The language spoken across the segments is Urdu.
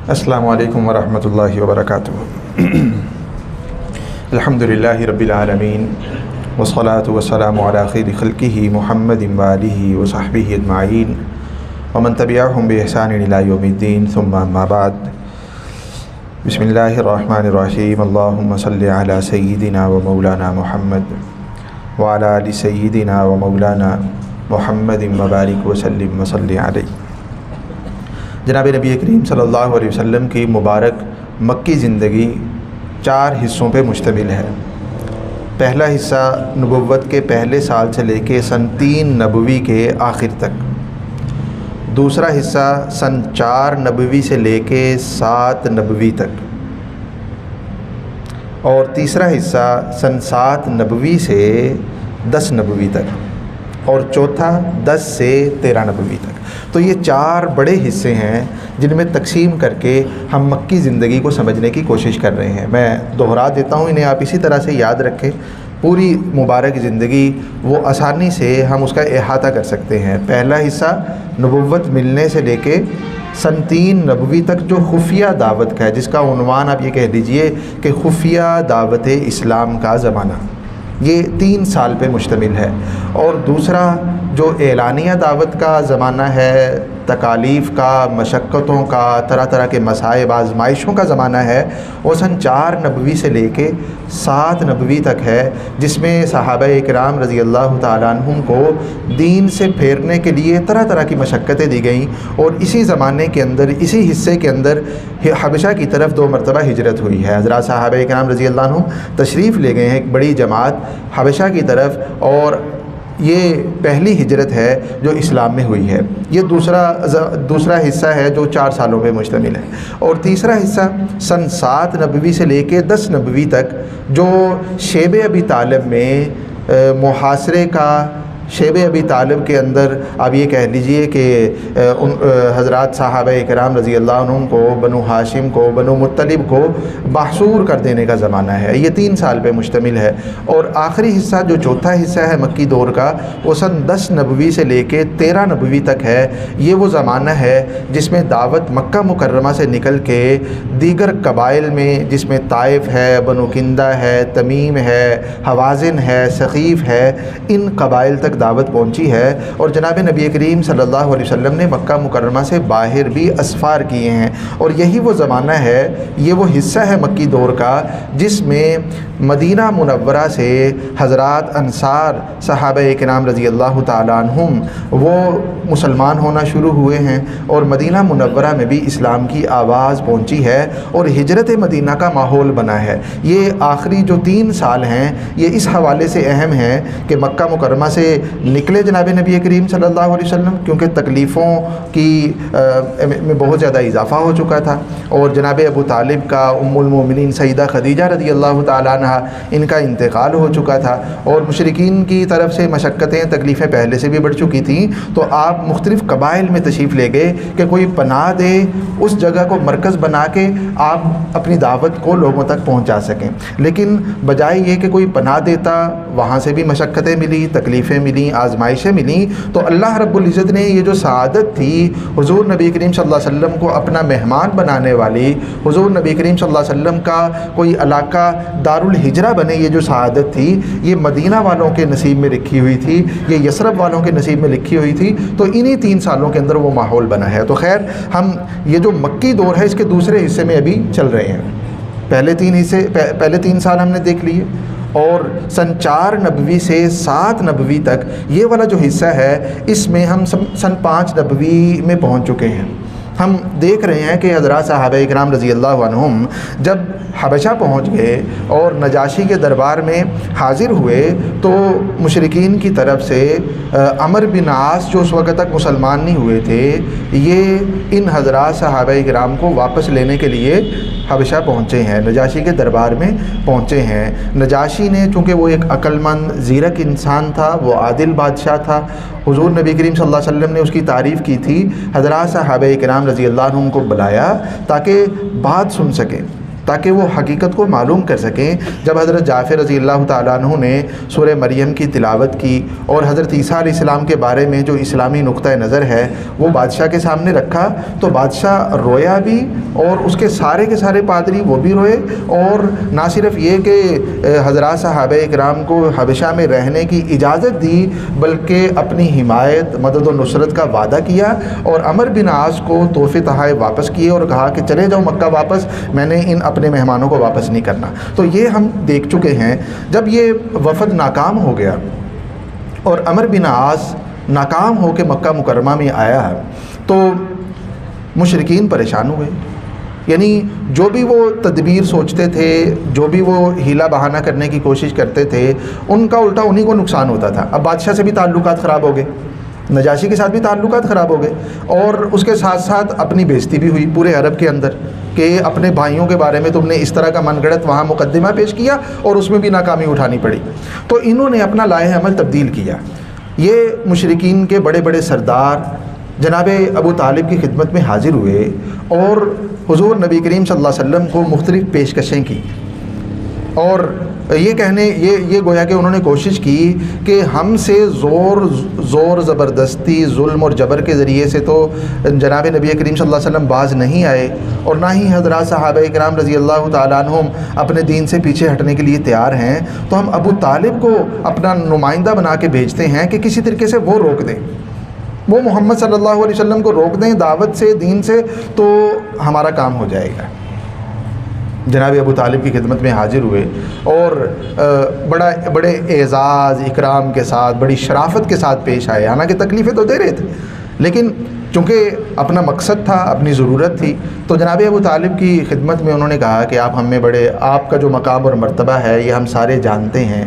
السلام علیکم ورحمۃ اللہ وبرکاتہ۔ الحمدللہ رب العالمین والصلاة والسلام علی خیر خلقہ محمد وآلہ وصحبہ اجمعین ومن تبعہم بإحسان الی یوم الدین ثم اما بعد۔ بسم اللہ الرحمن الرحیم۔ اللہم صلی علی سیدنا و مولانا محمد وعلی آل سیدنا و مولانا محمد مبارک وسلم وصلی علیہ۔ جناب نبی کریم صلی اللہ علیہ وسلم کی مبارک مکی زندگی 4 حصوں پہ مشتمل ہے۔ پہلا حصہ نبوت کے پہلے سال سے لے کے سن 3 نبوی کے آخر تک، دوسرا حصہ سن 4 نبوی سے لے کے 7 نبوی تک، اور تیسرا حصہ سن 7 نبوی سے 10 نبوی تک، اور چوتھا 10 سے 13 نبوی تک۔ تو یہ 4 بڑے حصے ہیں جن میں تقسیم کر کے ہم مکی زندگی کو سمجھنے کی کوشش کر رہے ہیں۔ میں دہرا دیتا ہوں، انہیں آپ اسی طرح سے یاد رکھیں۔ پوری مبارک زندگی وہ آسانی سے ہم اس کا احاطہ کر سکتے ہیں۔ پہلا حصہ نبوت ملنے سے لے کے سن 3 نبوی تک جو خفیہ دعوت کا ہے، جس کا عنوان آپ یہ کہہ دیجئے کہ خفیہ دعوت اسلام کا زمانہ، یہ 3 سال پہ مشتمل ہے۔ اور دوسرا جو اعلانیہ دعوت کا زمانہ ہے، تکالیف کا، مشقتوں کا، طرح طرح کے مصائب آزمائشوں کا زمانہ ہے، وہ سن 4 نبوی سے لے کے 7 نبوی تک ہے، جس میں صحابہ کرام رضی اللہ تعالیٰ عنہم کو دین سے پھیرنے کے لیے طرح طرح کی مشقتیں دی گئیں، اور اسی زمانے کے اندر، اسی حصے کے اندر حبشہ کی طرف 2 مرتبہ ہجرت ہوئی ہے۔ حضرات صحابہ کرام رضی اللہ عنہم تشریف لے گئے ہیں ایک بڑی جماعت حبشہ کی طرف، اور یہ پہلی ہجرت ہے جو اسلام میں ہوئی ہے۔ یہ دوسرا حصہ ہے جو 4 سالوں پہ مشتمل ہے۔ اور تیسرا حصہ سن 7 نبوی سے لے کے 10 نبوی تک، جو شیب ابی طالب میں محاصرے کا، شیب ابی طالب کے اندر آپ یہ کہہ لیجئے کہ حضرات صحابہ کرام رضی اللہ عنہم کو، بنو ہاشم کو، بنو مطلب کو محصور کر دینے کا زمانہ ہے۔ یہ 3 سال پہ مشتمل ہے۔ اور آخری حصہ جو چوتھا حصہ ہے مکی دور کا، وہ سن 10 نبوی سے لے کے 13 نبوی تک ہے۔ یہ وہ زمانہ ہے جس میں دعوت مکہ مکرمہ سے نکل کے دیگر قبائل میں، جس میں طائف ہے، بنو کندہ ہے، تمیم ہے، حوازن ہے، ثقیف ہے، ان قبائل تک دعوت پہنچی ہے۔ اور جناب نبی کریم صلی اللہ علیہ وسلم نے مکہ مکرمہ سے باہر بھی اسفار کیے ہیں، اور یہی وہ زمانہ ہے، یہ وہ حصہ ہے مکی دور کا جس میں مدینہ منورہ سے حضرات انصار صحابہ کرام رضی اللہ تعالیٰ عنہم وہ مسلمان ہونا شروع ہوئے ہیں، اور مدینہ منورہ میں بھی اسلام کی آواز پہنچی ہے، اور ہجرت مدینہ کا ماحول بنا ہے۔ یہ آخری جو 3 سال ہیں یہ اس حوالے سے اہم ہیں کہ مکہ مکرمہ سے نکلے جناب نبی کریم صلی اللہ علیہ وسلم، کیونکہ تکلیفوں کی میں بہت زیادہ اضافہ ہو چکا تھا، اور جناب ابو طالب کا، ام المومنین سیدہ خدیجہ رضی اللہ تعالیٰ عنہ، ان کا انتقال ہو چکا تھا، اور مشرکین کی طرف سے مشقتیں، تکلیفیں پہلے سے بھی بڑھ چکی تھیں۔ تو آپ مختلف قبائل میں تشریف لے گئے کہ کوئی پناہ دے، اس جگہ کو مرکز بنا کے آپ اپنی دعوت کو لوگوں تک پہنچا سکیں۔ لیکن بجائے یہ کہ کوئی پناہ دیتا، وہاں سے بھی مشقتیں ملی، تکلیفیں ملیں، آزمائشیں ملیں، تو اللہ رب العزت نے یہ جو سعادت تھی حضور نبی کریم صلی اللہ علیہ وسلم کو اپنا مہمان بنانے والی، حضور نبی کریم صلی اللہ علیہ وسلم کا کوئی علاقہ دار الہجرہ بنے، یہ جو سعادت تھی یہ مدینہ والوں کے نصیب میں لکھی ہوئی تھی، یہ یثرب والوں کے نصیب میں لکھی ہوئی تھی۔ تو انہی 3 سالوں کے اندر وہ ماحول بنا ہے۔ تو خیر، ہم یہ جو مکی دور ہے اس کے دوسرے حصے میں ابھی چل رہے ہیں۔ پہلے 3 سال ہم نے دیکھ لیے، اور سن 4 نبوی سے 7 نبوی تک یہ والا جو حصہ ہے، اس میں ہم سن 5 نبوی میں پہنچ چکے ہیں۔ ہم دیکھ رہے ہیں کہ حضرات صحابہ کرام رضی اللہ عنہم جب حبشہ پہنچ گئے اور نجاشی کے دربار میں حاضر ہوئے تو مشرکین کی طرف سے عمرو بن عاص جو اس وقت تک مسلمان نہیں ہوئے تھے، یہ ان حضرات صحابہ کرام کو واپس لینے کے لیے حبشہ پہنچے ہیں، نجاشی کے دربار میں پہنچے ہیں۔ نجاشی نے چونکہ وہ ایک عقل مند زیرک انسان تھا، وہ عادل بادشاہ تھا، حضور نبی کریم صلی اللہ علیہ وسلم نے اس کی تعریف کی تھی، حضرات صحابہ کرام رضی اللہ عنہم کو بلایا تاکہ بات سن سکیں، تاکہ وہ حقیقت کو معلوم کر سکیں۔ جب حضرت جعفر رضی اللہ تعالیٰ عنہ نے سورہ مریم کی تلاوت کی اور حضرت عیسیٰ علیہ السلام کے بارے میں جو اسلامی نقطہ نظر ہے وہ بادشاہ کے سامنے رکھا تو بادشاہ رویا بھی، اور اس کے سارے پادری وہ بھی روئے، اور نہ صرف یہ کہ حضرات صحابہ کرام کو حبشہ میں رہنے کی اجازت دی بلکہ اپنی حمایت، مدد و نصرت کا وعدہ کیا، اور عمرو بن عاص کو تحفے تحائف واپس کیے اور کہا کہ چلے جاؤ مکہ واپس، میں نے ان اپنے مہمانوں کو واپس نہیں کرنا۔ تو یہ ہم دیکھ چکے ہیں جب یہ وفد ناکام ہو گیا اور عمرو بن عاص ناکام ہو کے مکہ مکرمہ میں آیا تو مشرکین پریشان ہوئے، یعنی جو بھی وہ تدبیر سوچتے تھے، جو بھی وہ ہیلا بہانہ کرنے کی کوشش کرتے تھے، ان کا الٹا انہی کو نقصان ہوتا تھا۔ اب بادشاہ سے بھی تعلقات خراب ہو گئے، نجاشی کے ساتھ بھی تعلقات خراب ہو گئے، اور اس کے ساتھ ساتھ اپنی بےزتی بھی ہوئی پورے عرب کے اندر کہ اپنے بھائیوں کے بارے میں تم نے اس طرح کا من گھڑت وہاں مقدمہ پیش کیا اور اس میں بھی ناکامی اٹھانی پڑی۔ تو انہوں نے اپنا لائحہ عمل تبدیل کیا۔ یہ مشرکین کے بڑے بڑے سردار جناب ابو طالب کی خدمت میں حاضر ہوئے اور حضور نبی کریم صلی اللہ علیہ وسلم کو مختلف پیشکشیں کی، اور یہ گویا کہ انہوں نے کوشش کی کہ ہم سے زور زبردستی، ظلم اور جبر کے ذریعے سے تو جناب نبی کریم صلی اللہ علیہ وسلم باز نہیں آئے، اور نہ ہی حضرات صحابہ کرام رضی اللہ تعالیٰ عنہم اپنے دین سے پیچھے ہٹنے کے لیے تیار ہیں، تو ہم ابو طالب کو اپنا نمائندہ بنا کے بھیجتے ہیں کہ کسی طریقے سے وہ روک دیں، وہ محمد صلی اللہ علیہ وسلم کو روک دیں دعوت سے، دین سے، تو ہمارا کام ہو جائے گا۔ جناب ابو طالب کی خدمت میں حاضر ہوئے اور بڑے اعزاز اکرام کے ساتھ، بڑی شرافت کے ساتھ پیش آئے، حالانکہ تکلیفیں تو دے رہے تھے، لیکن چونکہ اپنا مقصد تھا، اپنی ضرورت تھی، تو جناب ابو طالب کی خدمت میں انہوں نے کہا کہ آپ ہم میں بڑے، آپ کا جو مقام اور مرتبہ ہے یہ ہم سارے جانتے ہیں،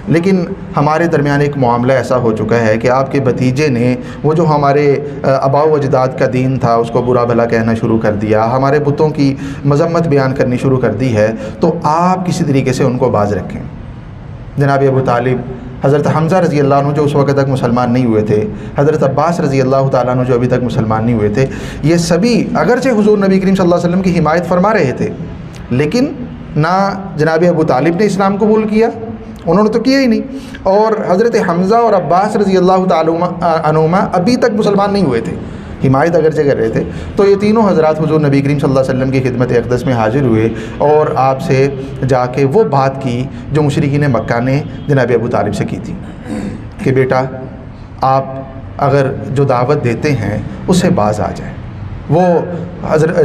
لیکن ہمارے درمیان ایک معاملہ ایسا ہو چکا ہے کہ آپ کے بھتیجے نے وہ جو ہمارے آباء و اجداد کا دین تھا اس کو برا بھلا کہنا شروع کر دیا، ہمارے بتوں کی مذمت بیان کرنی شروع کر دی ہے، تو آپ کسی طریقے سے ان کو باز رکھیں۔ جناب ابو طالب، حضرت حمزہ رضی اللہ عنہ جو اس وقت تک مسلمان نہیں ہوئے تھے، حضرت عباس رضی اللہ تعالیٰ عنہ جو ابھی تک مسلمان نہیں ہوئے تھے، یہ سبھی اگرچہ حضور نبی کریم صلی اللہ علیہ وسلم کی حمایت فرما رہے تھے، لیکن نہ جناب ابو طالب نے اسلام قبول کیا، انہوں نے تو کیا ہی نہیں، اور حضرت حمزہ اور عباس رضی اللہ تعالیٰ عنہما ابھی تک مسلمان نہیں ہوئے تھے، حمایت اگرچہ کر رہے تھے۔ تو یہ تینوں حضرات حضور نبی کریم صلی اللہ علیہ وسلم کی خدمت اقدس میں حاضر ہوئے اور آپ سے جا کے وہ بات کی جو مشرکین مکہ نے جناب ابو طالب سے کی تھی کہ بیٹا آپ اگر جو دعوت دیتے ہیں اس سے باز آ جائیں۔ وہ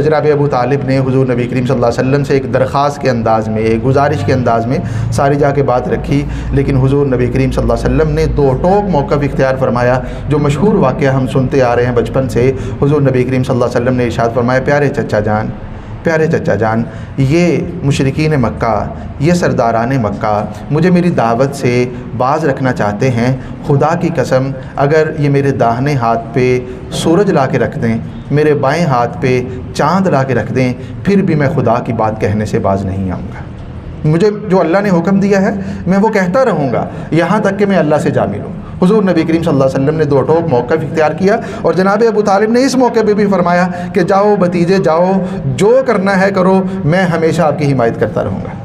جناب ابو طالب نے حضور نبی کریم صلی اللہ علیہ وسلم سے ایک درخواست کے انداز میں، ایک گزارش کے انداز میں ساری جا کے بات رکھی، لیکن حضور نبی کریم صلی اللہ علیہ وسلم نے دو ٹوک موقف اختیار فرمایا، جو مشہور واقعہ ہم سنتے آ رہے ہیں بچپن سے۔ حضور نبی کریم صلی اللہ علیہ وسلم نے ارشاد فرمایا، پیارے چچا جان، یہ مشرکین مکہ، یہ سرداران مکہ مجھے میری دعوت سے باز رکھنا چاہتے ہیں، خدا کی قسم اگر یہ میرے داہنے ہاتھ پہ سورج لا کے رکھ دیں، میرے بائیں ہاتھ پہ چاند لا کے رکھ دیں، پھر بھی میں خدا کی بات کہنے سے باز نہیں آؤں گا۔ مجھے جو اللہ نے حکم دیا ہے میں وہ کہتا رہوں گا یہاں تک کہ میں اللہ سے جا ملوں۔ حضور نبی کریم صلی اللہ علیہ وسلم نے دو ٹوک موقف اختیار کیا، اور جناب ابو طالب نے اس موقع پہ بھی فرمایا کہ جاؤ بھتیجے جاؤ، جو کرنا ہے کرو، میں ہمیشہ آپ کی حمایت کرتا رہوں گا۔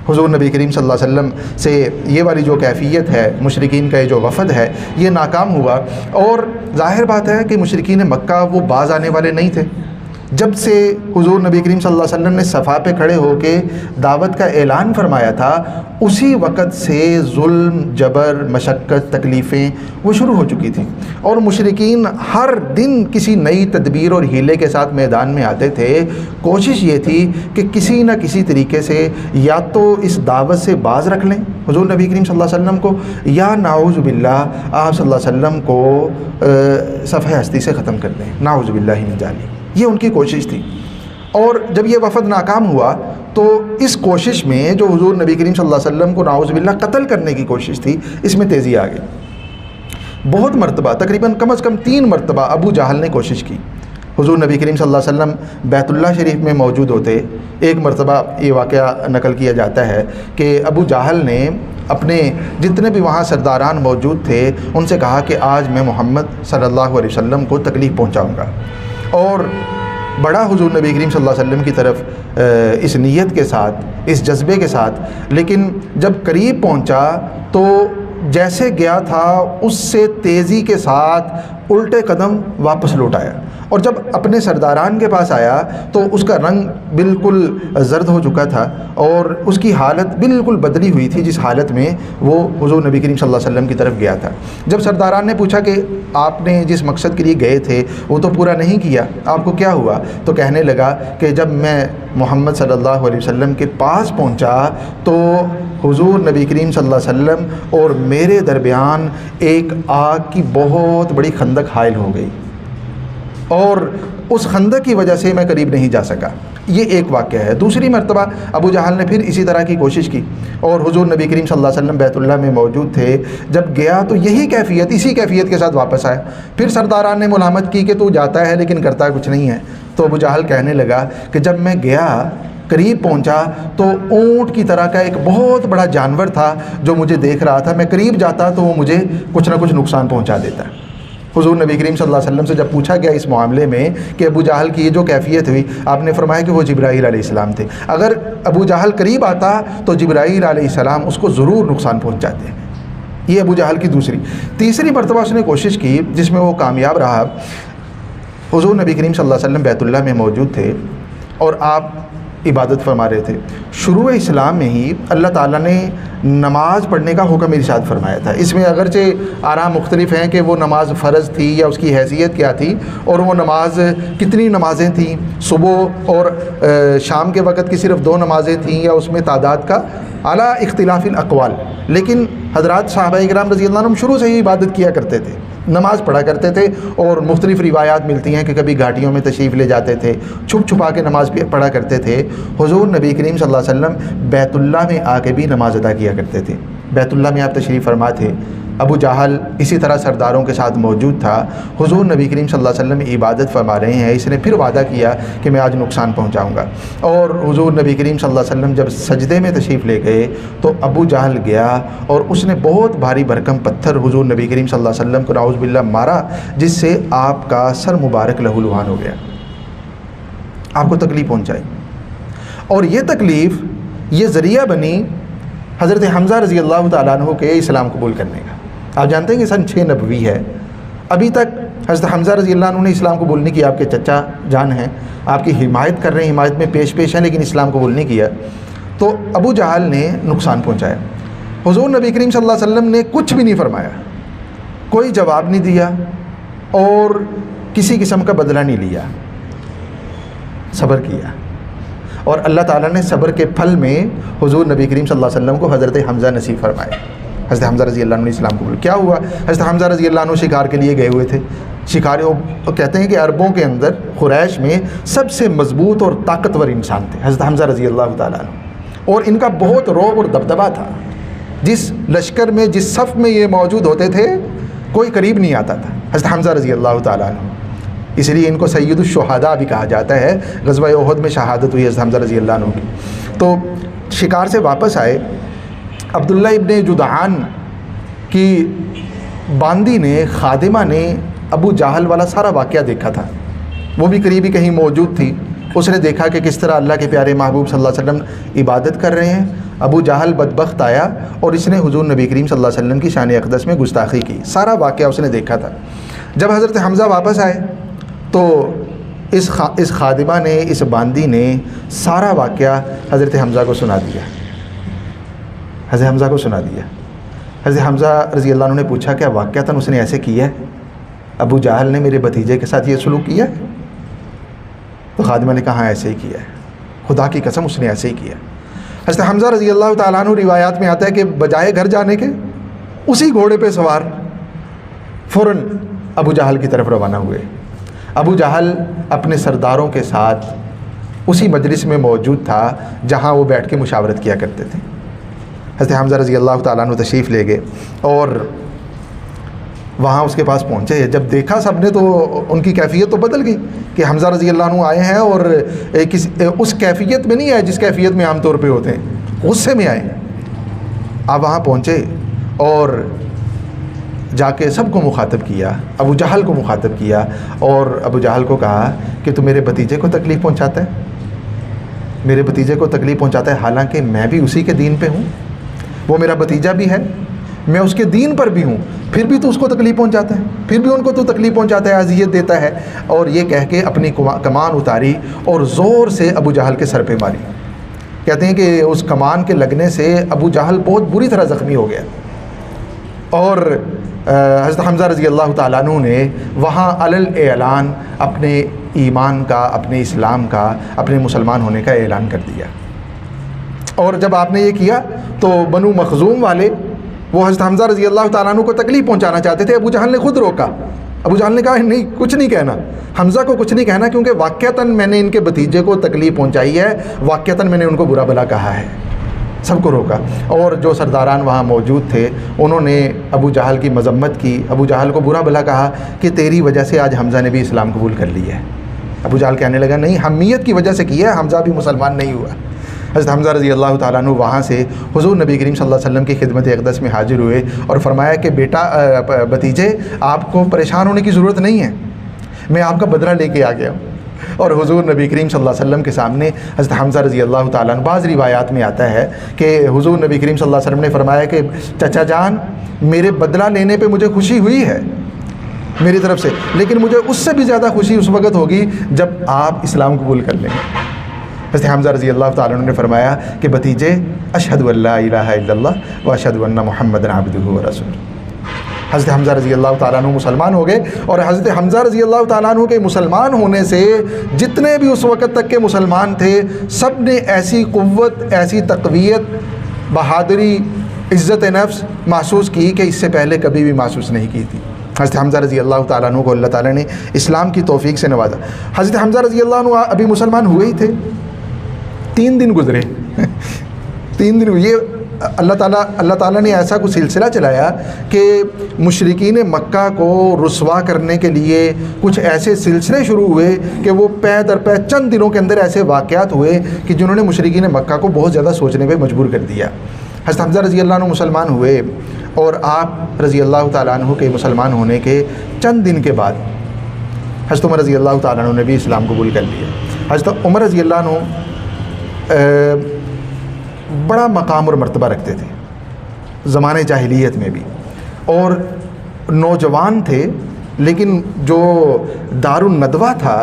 حضور نبی کریم صلی اللہ علیہ وسلم سے یہ والی جو کیفیت ہے، مشرکین کا یہ جو وفد ہے یہ ناکام ہوا، اور ظاہر بات ہے کہ مشرکین مکہ وہ باز آنے والے نہیں تھے، جب سے حضور نبی کریم صلی اللہ علیہ وسلم نے صفا پہ کھڑے ہو کے دعوت کا اعلان فرمایا تھا، اسی وقت سے ظلم، جبر، مشقت، تکلیفیں وہ شروع ہو چکی تھیں، اور مشرکین ہر دن کسی نئی تدبیر اور ہیلے کے ساتھ میدان میں آتے تھے۔ کوشش یہ تھی کہ کسی نہ کسی طریقے سے یا تو اس دعوت سے باز رکھ لیں حضور نبی کریم صلی اللہ علیہ وسلم کو، یا نعوذ باللہ آپ صلی اللہ علیہ وسلم کو صفحہ ہستی سے ختم کر دیں، نعوذ باللہ من ذالک۔ یہ ان کی کوشش تھی، اور جب یہ وفد ناکام ہوا تو اس کوشش میں جو حضور نبی کریم صلی اللہ علیہ وسلم کو نعوذ باللہ قتل کرنے کی کوشش تھی، اس میں تیزی آ گئی۔ بہت مرتبہ، تقریباً کم از کم 3 مرتبہ ابو جہل نے کوشش کی۔ حضور نبی کریم صلی اللہ علیہ وسلم بیت اللہ شریف میں موجود ہوتے، ایک مرتبہ یہ واقعہ نقل کیا جاتا ہے کہ ابو جہل نے اپنے جتنے بھی وہاں سرداران موجود تھے ان سے کہا کہ آج میں محمد صلی اللہ علیہ وسلم کو تکلیف پہنچاؤں گا، اور بڑا حضور نبی کریم صلی اللہ علیہ وسلم کی طرف اس نیت کے ساتھ، اس جذبے کے ساتھ، لیکن جب قریب پہنچا تو جیسے گیا تھا اس سے تیزی کے ساتھ الٹے قدم واپس لوٹ آیا، اور جب اپنے سرداران کے پاس آیا تو اس کا رنگ بالکل زرد ہو چکا تھا، اور اس کی حالت بالکل بدلی ہوئی تھی جس حالت میں وہ حضور نبی کریم صلی اللہ علیہ وسلم کی طرف گیا تھا۔ جب سرداران نے پوچھا کہ آپ نے جس مقصد کے لیے گئے تھے وہ تو پورا نہیں کیا، آپ کو کیا ہوا؟ تو کہنے لگا کہ جب میں محمد صلی اللہ علیہ وسلم کے پاس پہنچا تو حضور نبی کریم صلی اللہ علیہ وسلم اور میرے درمیان ایک آگ کی بہت بڑی خندق حائل ہو گئی، اور اس خندق کی وجہ سے میں قریب نہیں جا سکا۔ یہ ایک واقعہ ہے۔ دوسری مرتبہ ابو جہل نے پھر اسی طرح کی کوشش کی، اور حضور نبی کریم صلی اللہ علیہ وسلم بیت اللہ میں موجود تھے۔ جب گیا تو یہی کیفیت، اسی کیفیت کے ساتھ واپس آیا۔ پھر سرداران نے ملامت کی کہ تو جاتا ہے لیکن کرتا کچھ نہیں ہے۔ تو ابو جہل کہنے لگا کہ جب میں گیا، قریب پہنچا تو اونٹ کی طرح کا ایک بہت بڑا جانور تھا جو مجھے دیکھ رہا تھا، میں قریب جاتا تو وہ مجھے کچھ نہ کچھ نقصان پہنچا دیتا۔ حضور نبی کریم صلی اللہ علیہ وسلم سے جب پوچھا گیا اس معاملے میں کہ ابو جہل کی یہ جو کیفیت ہوئی، آپ نے فرمایا کہ وہ جبرائیل علیہ السلام تھے، اگر ابو جہل قریب آتا تو جبرائیل علیہ السلام اس کو ضرور نقصان پہنچاتے۔ یہ ابو جہل کی دوسری۔ تیسری مرتبہ اس نے کوشش کی جس میں وہ کامیاب رہا۔ حضور نبی کریم صلی اللہ علیہ وسلم بیت اللہ میں موجود تھے اور آپ عبادت فرما رہے تھے۔ شروع اسلام میں ہی اللہ تعالیٰ نے نماز پڑھنے کا حکم ارشاد فرمایا تھا۔ اس میں اگرچہ آراء مختلف ہیں کہ وہ نماز فرض تھی یا اس کی حیثیت کیا تھی، اور وہ نماز کتنی نمازیں تھیں، صبح اور شام کے وقت کی صرف 2 نمازیں تھیں یا اس میں تعداد کا اعلیٰ اختلاف الاقوال، لیکن حضرات صحابہ کرام رضی اللہ عنہم شروع سے ہی عبادت کیا کرتے تھے، نماز پڑھا کرتے تھے، اور مختلف روایات ملتی ہیں کہ کبھی گھاٹیوں میں تشریف لے جاتے تھے، چھپ چھپا کے نماز پڑھا کرتے تھے۔ حضور نبی کریم صلی اللہ علیہ وسلم بیت اللہ میں آ کے بھی نماز ادا کیا کرتے تھے۔ بیت اللہ میں آپ تشریف فرما تھے۔ ابو جہل اسی طرح سرداروں کے ساتھ موجود تھا۔ حضور نبی کریم صلی اللہ علیہ وسلم عبادت فرما رہے ہیں، اس نے پھر وعدہ کیا کہ میں آج نقصان پہنچاؤں گا، اور حضور نبی کریم صلی اللہ علیہ وسلم جب سجدے میں تشریف لے گئے تو ابو جہل گیا اور اس نے بہت بھاری بھرکم پتھر حضور نبی کریم صلی اللہ علیہ وسلم کو نعوذ باللہ مارا، جس سے آپ کا سر مبارک لہولہان ہو گیا، آپ کو تکلیف پہنچائی، اور یہ تکلیف یہ ذریعہ بنی حضرت حمزہ رضی اللہ تعالیٰ عنہ کے اسلام قبول کرنے کا۔ آپ جانتے ہیں کہ سن 6 نبوی ہے، ابھی تک حضرت حمزہ رضی اللہ عنہ نے اسلام قبول نہیں کیا۔ آپ کے چچا جان ہیں، آپ کی حمایت کر رہے ہیں، حمایت میں پیش ہیں، لیکن اسلام قبول نہیں کیا۔ تو ابو جہل نے نقصان پہنچایا۔ حضور نبی کریم صلی اللہ علیہ وسلم نے کچھ بھی نہیں فرمایا، کوئی جواب نہیں دیا، اور کسی قسم کا بدلہ نہیں لیا، صبر کیا، اور اللہ تعالیٰ نے صبر کے پھل میں حضور نبی کریم صلی اللہ علیہ وسلم کو حضرت حمزہ نصیب فرمائے۔ حضرت حمزہ رضی اللہ عنہ نے اسلام قبول کیا ہوا؟ حضرت حمزہ رضی اللہ عنہ شکار کے لیے گئے ہوئے تھے۔ شکاری کہتے ہیں کہ عربوں کے اندر قریش میں سب سے مضبوط اور طاقتور انسان تھے حضرت حمزہ رضی اللہ تعالیٰ عنہ، اور ان کا بہت رعب اور دبدبہ تھا۔ جس لشکر میں، جس صف میں یہ موجود ہوتے تھے، کوئی قریب نہیں آتا تھا حضرت حمزہ رضی اللہ تعالیٰ عنہ، اس لیے ان کو سید الشہداء بھی کہا جاتا ہے۔ غزوہ احد میں شہادت ہوئی حضرت حمزہ رضی اللہ عنہ کی۔ تو شکار سے واپس آئے، عبداللہ ابن جدعان کی باندی نے، خادمہ نے ابو جہل والا سارا واقعہ دیکھا تھا، وہ بھی قریبی کہیں موجود تھی۔ اس نے دیکھا کہ کس طرح اللہ کے پیارے محبوب صلی اللہ علیہ وسلم عبادت کر رہے ہیں۔ ابو جہل بدبخت آیا اور اس نے حضور نبی کریم صلی اللہ علیہ وسلم کی شان اقدس میں گستاخی کی۔ سارا واقعہ اس نے دیکھا تھا۔ جب حضرت حمزہ واپس آئے تو اس خادمہ نے، اس باندی نے سارا واقعہ حضرت حمزہ کو سنا دیا، حضرت حمزہ کو سنا دیا۔ حضرت حمزہ رضی اللہ عنہ نے پوچھا کیا واقعتاً اس نے ایسے کیا ہے؟ ابو جہل نے میرے بھتیجے کے ساتھ یہ سلوک کیا ہے؟ تو خادمہ نے کہا ہاں ایسے ہی کیا ہے، خدا کی قسم اس نے ایسے ہی کیا۔ حضرت حمزہ رضی اللہ تعالیٰ عنہ روایات میں آتا ہے کہ بجائے گھر جانے کے اسی گھوڑے پہ سوار فوراً ابو جہل کی طرف روانہ ہوئے۔ ابو جہل اپنے سرداروں کے ساتھ اسی مجلس میں موجود تھا جہاں وہ بیٹھ کے مشاورت کیا کرتے تھے۔ حضرت حمزہ رضی اللہ تعالیٰ عنہ تشریف لے گئے اور وہاں اس کے پاس پہنچے۔ جب دیکھا سب نے تو ان کی کیفیت تو بدل گئی کہ حمزہ رضی اللہ عنہ آئے ہیں اور اس کیفیت میں نہیں آئے جس کیفیت میں عام طور پہ ہوتے ہیں، غصے میں آئے۔ آپ وہاں پہنچے اور جا کے سب کو مخاطب کیا، ابو جہل کو مخاطب کیا اور ابو جہل کو کہا کہ تو میرے بھتیجے کو تکلیف پہنچاتا ہے، میرے بھتیجے کو تکلیف پہنچاتا ہے، حالانکہ میں بھی اسی کے دین پہ ہوں، وہ میرا بھتیجا بھی ہے، میں اس کے دین پر بھی ہوں، پھر بھی تو اس کو تکلیف پہنچاتا ہے، پھر بھی ان کو تو تکلیف پہنچاتا ہے، اذیت دیتا ہے۔ اور یہ کہہ کے اپنی کمان اتاری اور زور سے ابو جہل کے سر پہ ماری۔ کہتے ہیں کہ اس کمان کے لگنے سے ابو جہل بہت بری طرح زخمی ہو گیا اور حضرت حمزہ رضی اللہ تعالیٰ عنہ نے وہاں علل اعلان اپنے ایمان کا، اپنے اسلام کا، اپنے مسلمان ہونے کا اعلان کر دیا۔ اور جب آپ نے یہ کیا تو بنو مخزوم والے وہ حضرت حمزہ رضی اللہ تعالیٰ عنہ کو تکلیف پہنچانا چاہتے تھے، ابو جہل نے خود روکا۔ ابو جہل نے کہا نہیں، کچھ نہیں کہنا، حمزہ کو کچھ نہیں کہنا، کیونکہ واقعتاً میں نے ان کے بھتیجے کو تکلیف پہنچائی ہے، واقعتاً میں نے ان کو برا بھلا کہا ہے۔ سب کو روکا اور جو سرداران وہاں موجود تھے انہوں نے ابو جہل کی مذمت کی، ابو جہل کو برا بھلا کہا کہ تیری وجہ سے آج حمزہ نے بھی اسلام قبول کر لیا ہے۔ ابو جہل کہنے لگا نہیں، حمیت کی وجہ سے کیا ہے، حمزہ بھی مسلمان نہیں ہوا۔ حضرت حمزہ رضی اللہ تعالیٰ عنہ وہاں سے حضور نبی کریم صلی اللہ علیہ وسلم کی خدمت اقدس میں حاضر ہوئے اور فرمایا کہ بیٹا بھتیجے آپ کو پریشان ہونے کی ضرورت نہیں ہے، میں آپ کا بدلہ لے کے آ گیا ہوں۔ اور حضور نبی کریم صلی اللہ علیہ وسلم کے سامنے حضرت حمزہ رضی اللہ تعالیٰ عنہ، بعض روایات میں آتا ہے کہ حضور نبی کریم صلی اللہ علیہ وسلم نے فرمایا کہ چچا جان میرے بدلہ لینے پہ مجھے خوشی ہوئی ہے میری طرف سے، لیکن مجھے اس سے بھی زیادہ خوشی اس وقت ہوگی جب آپ اسلام قبول کر لیں گے۔ حضرت حمزہ رضی اللہ تعالیٰ عنہ نے فرمایا کہ بھتیجے اشہد ان لا الہ الا اللہ و اشہد ان محمدًا عبدہ و رسولہ۔ حضرت حمزہ رضی اللہ تعالیٰ عنہ مسلمان ہو گئے اور حضرت حمزہ رضی اللہ تعالیٰ عنہ کے مسلمان ہونے سے جتنے بھی اس وقت تک کے مسلمان تھے سب نے ایسی قوت، ایسی تقویت، بہادری، عزت نفس محسوس کی کہ اس سے پہلے کبھی بھی محسوس نہیں کی تھی۔ حضرت حمزہ رضی اللہ تعالیٰ عنہ کو اللہ تعالیٰ نے اسلام کی توفیق سے نوازا۔ حضرت حمزہ رضی اللہ عنہ ابھی مسلمان ہوئے ہی تھے، 3 دن گزرے 3 دن یہ اللہ تعالیٰ نے ایسا کچھ سلسلہ چلایا کہ مشرکین مکہ کو رسوا کرنے کے لیے کچھ ایسے سلسلے شروع ہوئے کہ وہ پے در پے چند دنوں کے اندر ایسے واقعات ہوئے کہ جنہوں نے مشرکین مکہ کو بہت زیادہ سوچنے پہ مجبور کر دیا۔ حضرت حمزہ رضی اللہ عنہ مسلمان ہوئے اور آپ رضی اللہ تعالیٰ عنہ کے مسلمان ہونے کے چند دن کے بعد حضرت عمر رضی اللہ تعالیٰ عنہ نے بھی اسلام قبول کر لیا۔ حضرت عمر رضی اللہ عنہ بڑا مقام اور مرتبہ رکھتے تھے زمانے جاہلیت میں بھی، اور نوجوان تھے، لیکن جو دار الندوہ تھا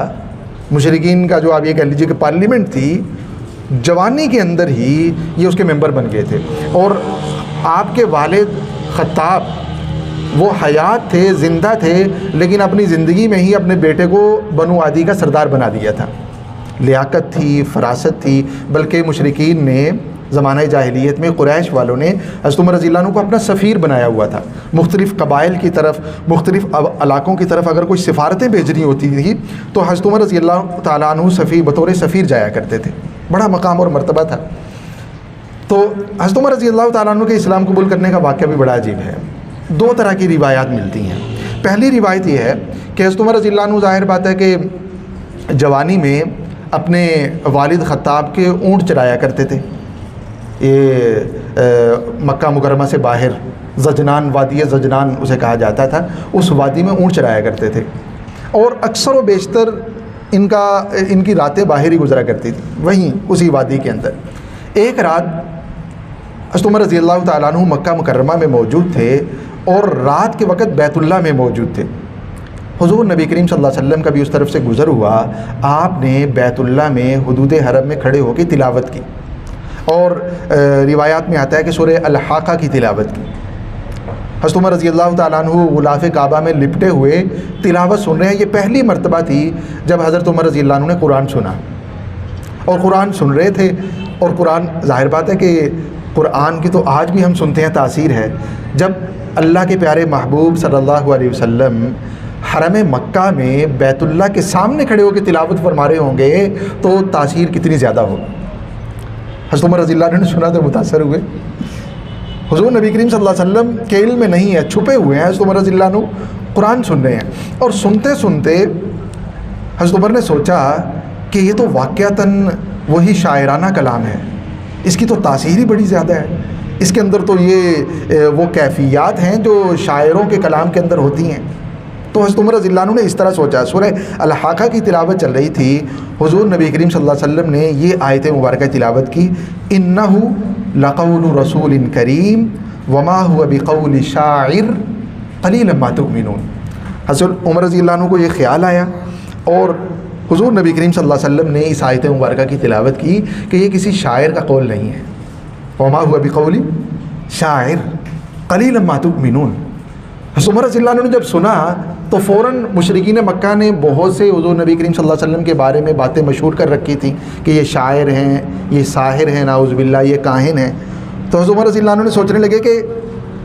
مشرکین کا، جو آپ یہ کہہ لیجیے کہ پارلیمنٹ تھی، جوانی کے اندر ہی یہ اس کے ممبر بن گئے تھے۔ اور آپ کے والد خطاب وہ حیات تھے، زندہ تھے، لیکن اپنی زندگی میں ہی اپنے بیٹے کو بنو عادی کا سردار بنا دیا تھا۔ لیاقت تھی، فراست تھی، بلکہ مشرکین نے زمانہ جاہلیت میں قریش والوں نے حضرت عمر رضی اللہ عنہ کو اپنا سفیر بنایا ہوا تھا۔ مختلف قبائل کی طرف، مختلف علاقوں کی طرف اگر کوئی سفارتیں بھیجنی ہوتی تھی تو حضرت عمر رضی اللہ تعالیٰ عنہ بطور سفیر جایا کرتے تھے، بڑا مقام اور مرتبہ تھا۔ تو حضرت عمر رضی اللہ تعالیٰ عنہ کے اسلام قبول کرنے کا واقعہ بھی بڑا عجیب ہے۔ 2 طرح کی روایات ملتی ہیں۔ پہلی روایت یہ ہے کہ حضرت عمر رضی اللہ عنہ ظاہر بات ہے کہ جوانی میں اپنے والد خطاب کے اونٹ چرایا کرتے تھے۔ یہ مکہ مکرمہ سے باہر زجنان، وادی زجنان اسے کہا جاتا تھا، اس وادی میں اونٹ چرایا کرتے تھے، اور اکثر و بیشتر ان کی راتیں باہر ہی گزرا کرتی تھی، وہیں اسی وادی کے اندر۔ ایک رات حضرت عمر رضی اللہ تعالیٰ عنہ مکہ مکرمہ میں موجود تھے اور رات کے وقت بیت اللہ میں موجود تھے۔ حضور نبی کریم صلی اللہ علیہ وسلم کا بھی اس طرف سے گزر ہوا، آپ نے بیت اللہ میں حدود حرم میں کھڑے ہو کے تلاوت کی، اور روایات میں آتا ہے کہ سورہ الحاقہ کی تلاوت کی۔ حضرت عمر رضی اللہ تعالیٰ عنہ غلاف کعبہ میں لپٹے ہوئے تلاوت سن رہے ہیں۔ یہ پہلی مرتبہ تھی جب حضرت عمر رضی اللہ عنہ نے قرآن سنا، اور قرآن سن رہے تھے، اور قرآن، ظاہر بات ہے کہ قرآن کی تو آج بھی ہم سنتے ہیں تاثیر ہے۔ جب اللہ کے پیارے محبوب صلی اللہ علیہ وسلم حرم مکہ میں بیت اللہ کے سامنے کھڑے ہو کے تلاوت فرما رہے ہوں گے تو تاثیر کتنی زیادہ ہوگی۔ حضرت عمر رضی اللہ عنہ نے سنا تو متاثر ہوئے۔ حضور نبی کریم صلی اللہ علیہ وسلم کے علم میں نہیں ہے، چھپے ہوئے ہیں، حضرت عمر رضی اللہ عنہ قرآن سن رہے ہیں، اور سنتے سنتے حضرت عمر نے سوچا کہ یہ تو واقعتاً وہی شاعرانہ کلام ہے، اس کی تو تاثیر ہی بڑی زیادہ ہے، اس کے اندر تو یہ وہ کیفیات ہیں جو شاعروں کے کلام کے اندر ہوتی ہیں۔ تو حضرت عمر رضی اللہ عنہ نے اس طرح سوچا۔ سورہ الحاقہ کی تلاوت چل رہی تھی، حضور نبی کریم صلی اللہ علیہ وسلم نے یہ آیت مبارکہ تلاوت کی، اِنَّهُ لَقَوْلُ رَسُولٍ كَرِيمٍ وَمَا هُوَ بِقَوْلِ شَاعِرٍ قَلِيلًا مَا تُؤْمِنُونَ۔ حضرت عمر رضی اللہ عنہ کو یہ خیال آیا، اور حضور نبی کریم صلی اللہ علیہ وسلم نے اس آیت مبارکہ کی تلاوت کی کہ یہ کسی شاعر کا قول نہیں ہے، وَمَا هُوَ بِقَوْلِ شَاعِرٍ قَلِيلًا مَا تُؤْمِنُونَ۔ حضرت عمر رضی اللہ عنہ نے جب سنا تو فوراً مشرکین مکہ نے بہت سے حضور نبی کریم صلی اللہ علیہ وسلم کے بارے میں باتیں مشہور کر رکھی تھیں کہ یہ شاعر ہیں، یہ ساحر ہیں، نعوذ باللہ، یہ کاہن ہیں۔ تو حضرت عمر رضی اللہ عنہ نے سوچنے لگے کہ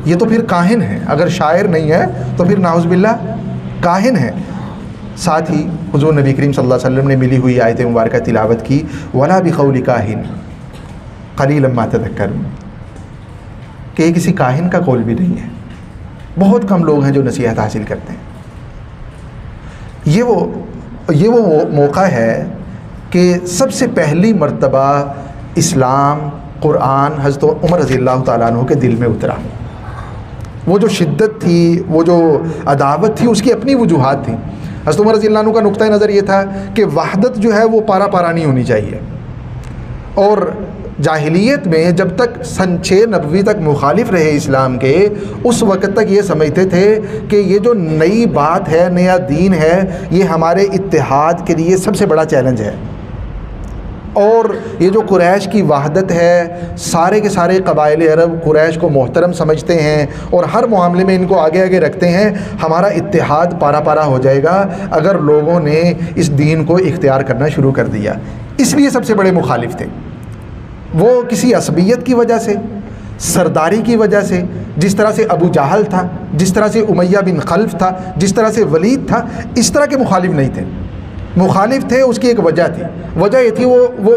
یہ تو پھر کاہن ہے، اگر شاعر نہیں ہے تو پھر نعوذ باللہ کاہن ہے۔ ساتھ ہی حضور نبی کریم صلی اللہ علیہ وسلم نے ملی ہوئی آیت مبارکہ تلاوت کی، وَلَا بِقَوْلِ كَاهِنٍ قَلِيلًا مَا تَذَكَّرُونَ، کہ یہ کسی کاہن کا قول بھی نہیں ہے، بہت کم لوگ ہیں جو نصیحت حاصل کرتے ہیں۔ یہ وہ موقع ہے کہ سب سے پہلی مرتبہ اسلام، قرآن حضرت عمر رضی اللہ تعالیٰ عنہ کے دل میں اترا۔ وہ جو شدت تھی، وہ جو عداوت تھی، اس کی اپنی وجوہات تھیں۔ حضرت عمر رضی اللہ عنہ کا نقطہ نظر یہ تھا کہ وحدت جو ہے وہ پارا پارا نہیں ہونی چاہیے، اور جاہلیت میں جب تک سن 6 نبوی تک مخالف رہے اسلام کے، اس وقت تک یہ سمجھتے تھے کہ یہ جو نئی بات ہے، نیا دین ہے، یہ ہمارے اتحاد کے لیے سب سے بڑا چیلنج ہے، اور یہ جو قریش کی وحدت ہے، سارے کے سارے قبائل عرب قریش کو محترم سمجھتے ہیں اور ہر معاملے میں ان کو آگے آگے رکھتے ہیں۔ ہمارا اتحاد پارا پارا ہو جائے گا اگر لوگوں نے اس دین کو اختیار کرنا شروع کر دیا۔ اس لیے سب سے بڑے مخالف تھے وہ، کسی عصبیت کی وجہ سے، سرداری کی وجہ سے، جس طرح سے ابو جہل تھا، جس طرح سے امیہ بن خلف تھا، جس طرح سے ولید تھا، اس طرح کے مخالف نہیں تھے۔ مخالف تھے، اس کی ایک وجہ تھی، وجہ یہ تھی وہ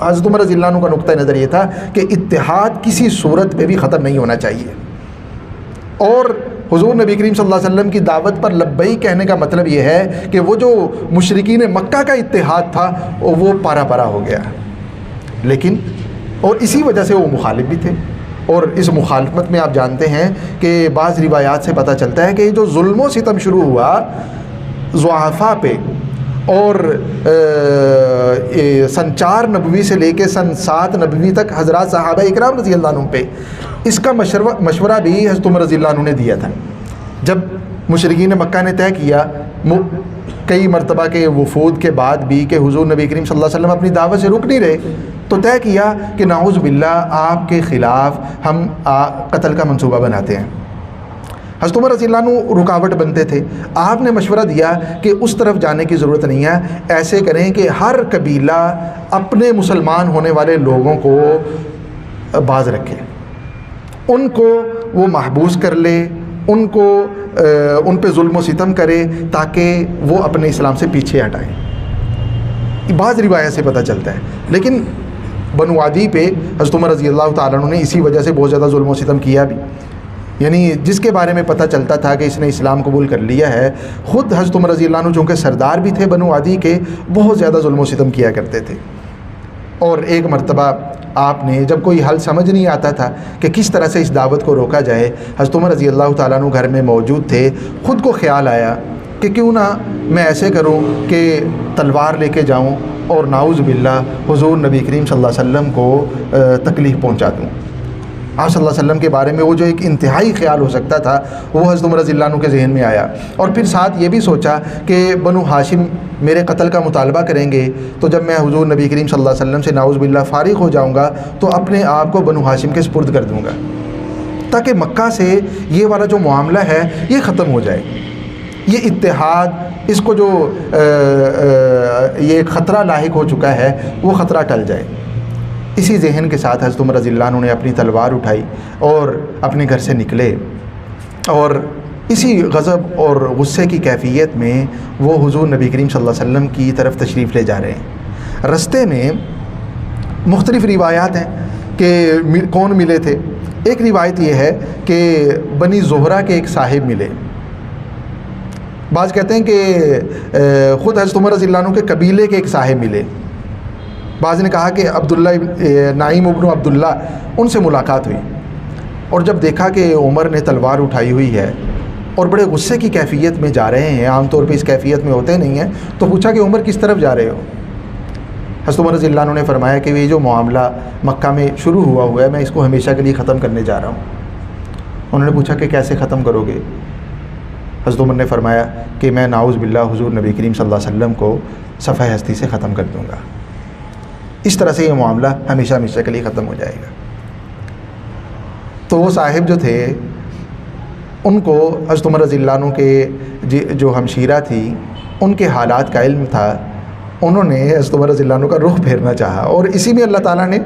حضرت عمر رضی اللہ عنہ کا نقطہ نظر یہ تھا کہ اتحاد کسی صورت پہ بھی ختم نہیں ہونا چاہیے، اور حضور نبی کریم صلی اللہ علیہ وسلم کی دعوت پر لبیک کہنے کا مطلب یہ ہے کہ وہ جو مشرکین مکہ کا اتحاد تھا وہ پارا پارا ہو گیا۔ لیکن اور اسی وجہ سے وہ مخالف بھی تھے، اور اس مخالفت میں آپ جانتے ہیں کہ بعض روایات سے پتہ چلتا ہے کہ یہ جو ظلم و ستم شروع ہوا ضعفاء پہ، اور سن 4 نبوی سے لے کے سن 7 نبوی تک حضرات صحابہ اکرام رضی اللہ عنہ پہ، اس کا مشورہ بھی حضرت عمر رضی اللہ عنہ نے دیا تھا۔ جب مشرکین مکہ نے طے کیا کئی مرتبہ کے وفود کے بعد بھی کہ حضور نبی کریم صلی اللہ علیہ وسلم اپنی دعوت سے رک نہیں رہے، تو طے کیا کہ نعوذ باللہ آپ کے خلاف ہم قتل کا منصوبہ بناتے ہیں۔ حضرت عمر رضی اللہ عنہ رکاوٹ بنتے تھے۔ آپ نے مشورہ دیا کہ اس طرف جانے کی ضرورت نہیں ہے، ایسے کریں کہ ہر قبیلہ اپنے مسلمان ہونے والے لوگوں کو باز رکھے، ان کو وہ محبوس کر لے، ان پہ ظلم و ستم کرے تاکہ وہ اپنے اسلام سے پیچھے ہٹائیں۔ بعض روایت سے پتہ چلتا ہے، لیکن بنو عدی پہ حضرت عمر رضی اللہ تعالیٰ عنہ نے اسی وجہ سے بہت زیادہ ظلم و ستم کیا بھی، یعنی جس کے بارے میں پتہ چلتا تھا کہ اس نے اسلام قبول کر لیا ہے، خود حضرت عمر رضی اللہ عنہ چونکہ سردار بھی تھے بنو عدی کے، بہت زیادہ ظلم و ستم کیا کرتے تھے۔ اور ایک مرتبہ آپ نے جب کوئی حل سمجھ نہیں آتا تھا کہ کس طرح سے اس دعوت کو روکا جائے، حضرت عمر رضی اللہ تعالیٰ عنہ گھر میں موجود تھے، خود کو خیال آیا کہ کیوں نہ میں ایسے کروں کہ تلوار لے کے جاؤں اور نعوذ باللہ حضور نبی کریم صلی اللہ علیہ وسلم کو تکلیف پہنچا دوں۔ آپ صلی اللہ علیہ وسلم کے بارے میں وہ جو ایک انتہائی خیال ہو سکتا تھا وہ حضرت عمر رضی اللہ عنہ کے ذہن میں آیا، اور پھر ساتھ یہ بھی سوچا کہ بنو ہاشم میرے قتل کا مطالبہ کریں گے، تو جب میں حضور نبی کریم صلی اللہ علیہ وسلم سے نعوذ باللہ فارغ ہو جاؤں گا تو اپنے آپ کو بنو ہاشم کے سپرد کر دوں گا، تاکہ مکہ سے یہ والا جو معاملہ ہے یہ ختم ہو جائے، یہ اتحاد، اس کو جو یہ خطرہ لاحق ہو چکا ہے وہ خطرہ ٹل جائے۔ اسی ذہن کے ساتھ حضرت عمر رضی اللہ عنہ نے اپنی تلوار اٹھائی اور اپنے گھر سے نکلے، اور اسی غضب اور غصے کی کیفیت میں وہ حضور نبی کریم صلی اللہ علیہ وسلم کی طرف تشریف لے جا رہے ہیں۔ رستے میں مختلف روایات ہیں کہ کون ملے تھے۔ ایک روایت یہ ہے کہ بنی زہرہ کے ایک صاحب ملے، بعض کہتے ہیں کہ خود حضرت عمر رضی اللہ عنہ کے قبیلے کے ایک صاحب ملے، بعض نے کہا کہ عبداللہ نعیم ابن عبداللہ ان سے ملاقات ہوئی، اور جب دیکھا کہ عمر نے تلوار اٹھائی ہوئی ہے اور بڑے غصے کی کیفیت میں جا رہے ہیں، عام طور پہ اس کیفیت میں ہوتے نہیں ہیں، تو پوچھا کہ عمر کس طرف جا رہے ہو؟ حضرت عمر رضی اللہ عنہ نے فرمایا کہ یہ جو معاملہ مکہ میں شروع ہوا ہے میں اس کو ہمیشہ کے لیے ختم کرنے جا رہا ہوں۔ انہوں نے پوچھا کہ کیسے ختم کرو گے؟ حضرت عمر نے فرمایا کہ میں نعوذ باللہ حضور نبی کریم صلی اللہ علیہ وسلم کو صفحہ ہستی سے ختم کر دوں گا، اس طرح سے یہ معاملہ ہمیشہ ہمیشہ کے لیے ختم ہو جائے گا۔ تو وہ صاحب جو تھے ان کو حضرت عمر رضی اللہ عنہ کے جو ہمشیرہ تھی ان کے حالات کا علم تھا، انہوں نے حضرت عمر رضی اللہ عنہ کا رخ پھیرنا چاہا، اور اسی میں اللہ تعالیٰ نے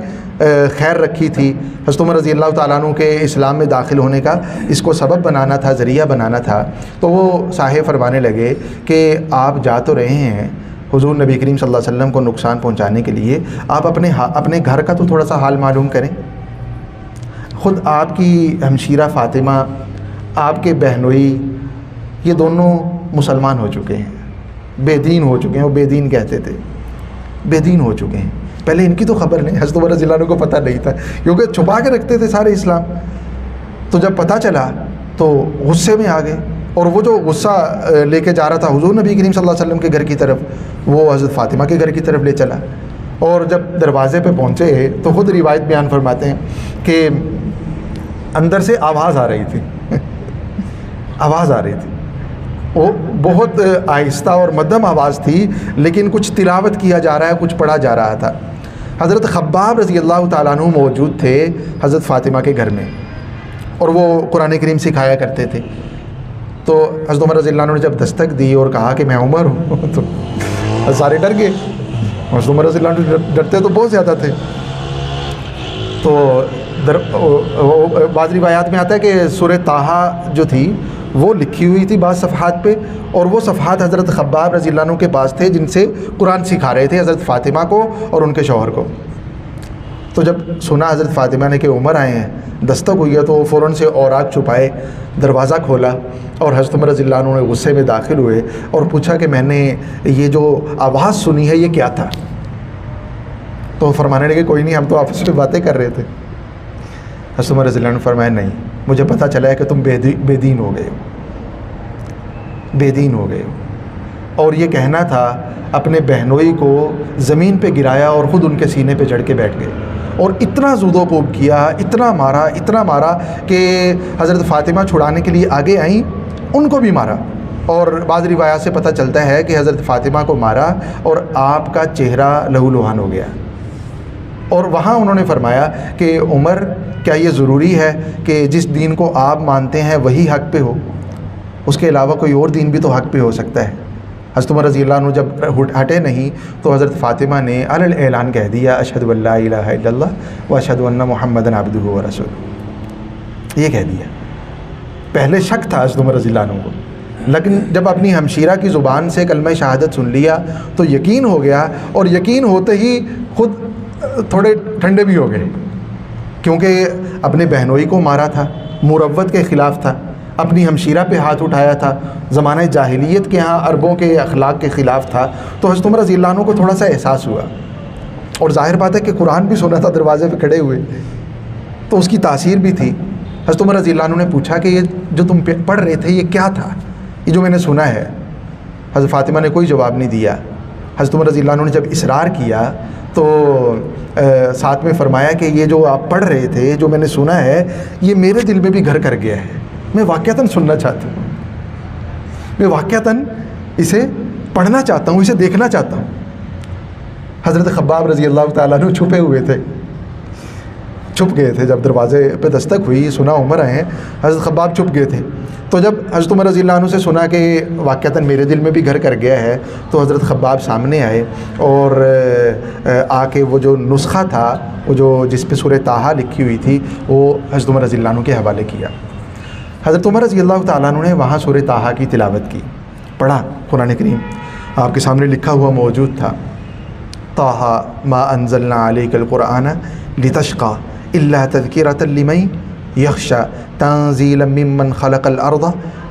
خیر رکھی تھی۔ حضرت عمر رضی اللہ تعالیٰ عنہ کے اسلام میں داخل ہونے کا اس کو سبب بنانا تھا، ذریعہ بنانا تھا۔ تو وہ صاحب فرمانے لگے کہ آپ جا تو رہے ہیں حضور نبی کریم صلی اللہ علیہ وسلم کو نقصان پہنچانے کے لیے، آپ اپنے گھر کا تو تھوڑا سا حال معلوم کریں۔ خود آپ کی ہمشیرہ فاطمہ، آپ کے بہنوئی، یہ دونوں مسلمان ہو چکے ہیں، بے دین ہو چکے ہیں، وہ بے دین کہتے تھے، بے دین ہو چکے ہیں۔ پہلے ان کی تو خبر نہیں، حضرت عمر رضی اللہ عنہ کو پتہ نہیں تھا کیونکہ چھپا کے رکھتے تھے سارے اسلام۔ تو جب پتہ چلا تو غصے میں آ گئے، اور وہ جو غصہ لے کے جا رہا تھا حضور نبی کریم صلی اللہ علیہ وسلم کے گھر کی طرف، وہ حضرت فاطمہ کے گھر کی طرف لے چلا۔ اور جب دروازے پہ پہنچے تو خود روایت بیان فرماتے ہیں کہ اندر سے آواز آ رہی تھی آواز آ رہی تھی، وہ بہت آہستہ اور مدھم آواز تھی، لیکن کچھ تلاوت کیا جا رہا ہے، کچھ پڑھا جا رہا تھا۔ حضرت خباب رضی اللہ تعالیٰ عنہ موجود تھے حضرت فاطمہ کے گھر میں، اور وہ قرآن کریم سکھایا کرتے تھے۔ تو حضرت عمر رضی اللہ عنہ نے جب دستک دی اور کہا کہ میں عمر ہوں تو سارے ڈر گئے۔ حضرت عمر رضی اللہ عنہ ڈرتے تو بہت زیادہ تھے۔ تو بعض روایات میں آتا ہے کہ سورہ طٰہٰ جو تھی وہ لکھی ہوئی تھی بعض صفحات پہ، اور وہ صفحات حضرت خباب رضی اللہ عنہ کے پاس تھے جن سے قرآن سکھا رہے تھے حضرت فاطمہ کو اور ان کے شوہر کو۔ تو جب سنا حضرت فاطمہ نے کہ عمر آئے ہیں، دستک ہوئی ہے، تو فوراً سے اوراق چھپائے، دروازہ کھولا، اور حضرت عمر رضی اللہ عنہ نے غصے میں داخل ہوئے اور پوچھا کہ میں نے یہ جو آواز سنی ہے یہ کیا تھا؟ تو فرمانے لگے کوئی نہیں، ہم تو آپس میں باتیں کر رہے تھے۔ حضرت عمر رضی اللہ عنہ فرمایا نہیں، مجھے پتہ چلا ہے کہ تم بے دین ہو گئے ہو، بے دین ہو گئے ہو۔ اور یہ کہنا تھا اپنے بہنوئی کو زمین پہ گرایا اور خود ان کے سینے پہ چڑھ کے بیٹھ گئے، اور اتنا زود و کوب کیا، اتنا مارا کہ حضرت فاطمہ چھڑانے کے لیے آگے آئیں، ان کو بھی مارا۔ اور بعض روایات سے پتہ چلتا ہے کہ حضرت فاطمہ کو مارا اور آپ کا چہرہ لہو لہان ہو گیا۔ اور وہاں انہوں نے فرمایا کہ عمر، کیا یہ ضروری ہے کہ جس دین کو آپ مانتے ہیں وہی حق پہ ہو؟ اس کے علاوہ کوئی اور دین بھی تو حق پہ ہو سکتا ہے۔ حضرت عمر رضی اللہ عنہ جب ہٹے نہیں تو حضرت فاطمہ نے علی اعلان کہہ دیا، اشہد ان لا الہ الا اللہ و اشہد ان محمدًا عبدہ و رسولہ، یہ کہہ دیا۔ پہلے شک تھا حضرت عمر رضی اللہ عنہ کو، لیکن جب اپنی ہمشیرہ کی زبان سے کلمہ شہادت سن لیا تو یقین ہو گیا، اور یقین ہوتے ہی خود تھوڑے ٹھنڈے بھی ہو گئے، کیونکہ اپنے بہنوئی کو مارا تھا، مروت کے خلاف تھا، اپنی ہمشیرہ پہ ہاتھ اٹھایا تھا، زمانہ جاہلیت کے ہاں عربوں کے اخلاق کے خلاف تھا۔ تو حضرت عمر رضی اللہ عنہ کو تھوڑا سا احساس ہوا، اور ظاہر بات ہے کہ قرآن بھی سنا تھا دروازے پہ کھڑے ہوئے، تو اس کی تاثیر بھی تھی۔ حضرت عمر رضی اللہ عنہ نے پوچھا کہ یہ جو تم پڑھ رہے تھے یہ کیا تھا، یہ جو میں نے سنا ہے؟ حضرت فاطمہ نے کوئی جواب نہیں دیا۔ حضرت عمر رضی اللہ عنہ نے جب اصرار کیا تو ساتھ میں فرمایا کہ یہ جو آپ پڑھ رہے تھے، جو میں نے سنا ہے، یہ میرے دل میں بھی گھر کر گیا ہے، میں واقعتاً سننا چاہتا ہوں، میں واقعتاً اسے پڑھنا چاہتا ہوں، اسے دیکھنا چاہتا ہوں۔ حضرت خباب رضی اللہ تعالیٰ عنہ چھپے ہوئے تھے، چھپ گئے تھے، جب دروازے پہ دستک ہوئی، سنا عمر آئے ہیں، حضرت خباب چھپ گئے تھے۔ تو جب حضرت عمر رضی اللہ عنہ سے سنا کہ واقعتاً میرے دل میں بھی گھر کر گیا ہے، تو حضرت خباب سامنے آئے اور آ کے وہ جو نسخہ تھا، وہ جو جس پہ سورہ طٰہٰ لکھی ہوئی تھی، وہ حضرت عمر رضی اللہ عنہ کے حوالے کیا۔ حضرت عمر رضی اللہ تعالیٰ عنہ نے وہاں سورہ طٰہٰ کی تلاوت کی، پڑھا قرآن کریم، آپ کے سامنے لکھا ہوا موجود تھا، طٰہٰ ما انزلنا علیک القرآن لتشقی الا تذکرۃ لمن یخشی تنزیلا ممن خلق الارض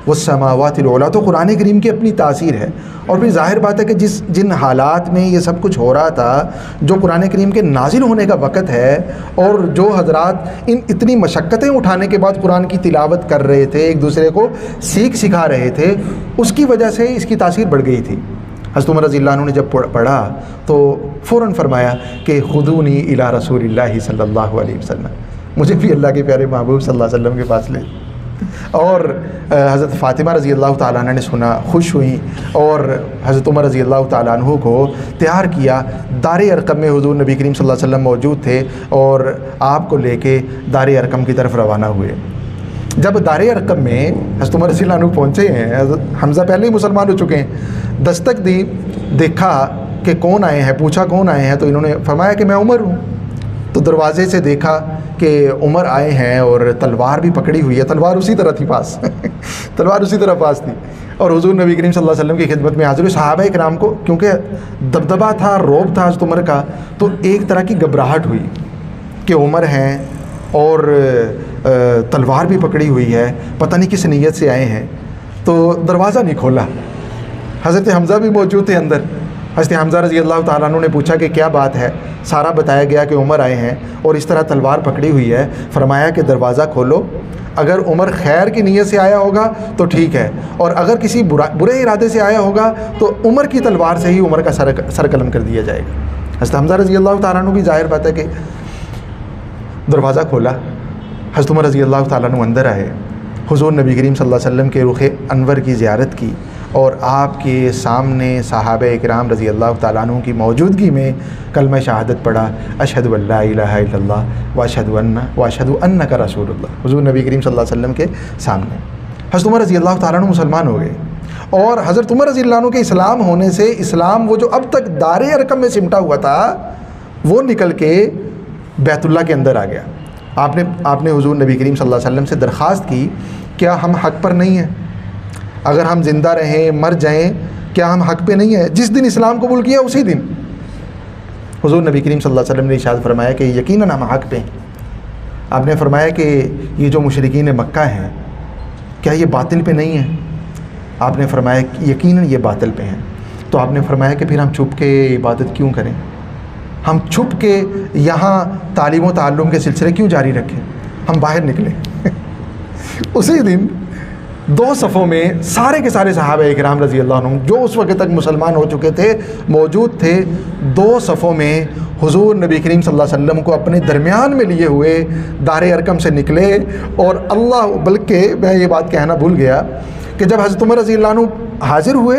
والسماوات العلی۔ تو قرآن کریم کی اپنی تاثیر ہے، اور پھر ظاہر بات ہے کہ جن حالات میں یہ سب کچھ ہو رہا تھا، جو قرآن کریم کے نازل ہونے کا وقت ہے، اور جو حضرات اتنی مشقتیں اٹھانے کے بعد قرآن کی تلاوت کر رہے تھے، ایک دوسرے کو سیکھ سکھا رہے تھے، اس کی وجہ سے اس کی تاثیر بڑھ گئی تھی۔ حضرت عمر رضی اللہ عنہ نے جب پڑھا تو فوراً فرمایا کہ خذونی الی رسول اللہ صلی اللہ علیہ وسلم، مجھے بھی اللہ کے پیارے محبوب صلی اللہ علیہ وسلم کے پاس لے۔ اور حضرت فاطمہ رضی اللہ تعالیٰ عنہ نے سنا، خوش ہوئیں، اور حضرت عمر رضی اللہ تعالیٰ عنہ کو تیار کیا۔ دار ارقم میں حضور نبی کریم صلی اللہ علیہ وسلم موجود تھے، اور آپ کو لے کے دار ارقم کی طرف روانہ ہوئے۔ جب دار ارقم میں حضرت عمر رضی اللہ عنہ پہنچے ہیں، حضرت حمزہ پہلے ہی مسلمان ہو چکے ہیں، دستک دی، دیکھا کہ کون آئے ہیں، پوچھا کون آئے ہیں، تو انہوں نے فرمایا کہ میں عمر ہوں۔ تو دروازے سے دیکھا کہ عمر آئے ہیں، اور تلوار بھی پکڑی ہوئی ہے، تلوار اسی طرح تھی پاس تلوار اسی طرح پاس تھی، اور حضور نبی کریم صلی اللہ علیہ وسلم کی خدمت میں حاضر ہوئے۔ صحابہ کرام کو کیونکہ دبدبہ تھا، روب تھا حضرت عمر کا، تو ایک طرح کی گھبراہٹ ہوئی کہ عمر ہیں اور تلوار بھی پکڑی ہوئی ہے، پتہ نہیں کس نیت سے آئے ہیں۔ تو دروازہ نہیں کھولا، حضرت حمزہ بھی موجود تھے اندر۔ حضرت حمزہ رضی اللہ تعالیٰ عنہ نے پوچھا کہ کیا بات ہے، سارا بتایا گیا کہ عمر آئے ہیں اور اس طرح تلوار پکڑی ہوئی ہے۔ فرمایا کہ دروازہ کھولو، اگر عمر خیر کی نیت سے آیا ہوگا تو ٹھیک ہے، اور اگر کسی برے ارادے سے آیا ہوگا تو عمر کی تلوار سے ہی عمر کا سر قلم کر دیا جائے گا۔ حضرت حمزہ رضی اللہ تعالیٰ عنہ بھی ظاہر بات ہے کہ دروازہ کھولا، حضرت عمر رضی اللہ تعالیٰ عنہ اندر آئے، حضور نبی کریم صلی اللہ علیہ وسلم کے رخ انور کی زیارت کی، اور آپ کے سامنے صحابہ کرام رضی اللہ تعالیٰ عنہ کی موجودگی میں کلمہ شہادت پڑھا، اشہد ان لا الہ الا اللہ واشہد انک رسول اللہ، حضور نبی کریم صلی اللہ علیہ وسلم کے سامنے۔ حضرت عمر رضی اللہ تعالیٰ عنہ مسلمان ہو گئے، اور حضرت عمر رضی اللہ عنہ کے اسلام ہونے سے اسلام وہ جو اب تک دار ارقم میں سمٹا ہوا تھا، وہ نکل کے بیت اللہ کے اندر آ گیا۔ آپ نے حضور نبی کریم صلی اللہ علیہ وسلم سے درخواست کی، کیا ہم حق پر نہیں ہیں؟ اگر ہم زندہ رہیں، مر جائیں، کیا ہم حق پہ نہیں ہیں؟ جس دن اسلام قبول کیا اسی دن حضور نبی کریم صلی اللہ علیہ وسلم نے ارشاد فرمایا کہ یقیناً ہم حق پہ ہیں۔ آپ نے فرمایا کہ یہ جو مشرکین مکہ ہیں، کیا یہ باطل پہ نہیں ہیں؟ آپ نے فرمایا کہ یقیناً یہ باطل پہ ہیں۔ تو آپ نے فرمایا کہ پھر ہم چھپ کے عبادت کیوں کریں؟ ہم چھپ کے یہاں تعلیم و تعلم کے سلسلے کیوں جاری رکھیں؟ ہم باہر نکلے اسی دن 2 صفوں میں سارے کے سارے صحابہ کرام رضی اللہ عنہ جو اس وقت تک مسلمان ہو چکے تھے موجود تھے۔ 2 صفوں میں حضور نبی کریم صلی اللہ علیہ وسلم کو اپنے درمیان میں لیے ہوئے دار ارقم سے نکلے، اور بلکہ میں یہ بات کہنا بھول گیا کہ جب حضرت عمر رضی اللہ عنہ حاضر ہوئے،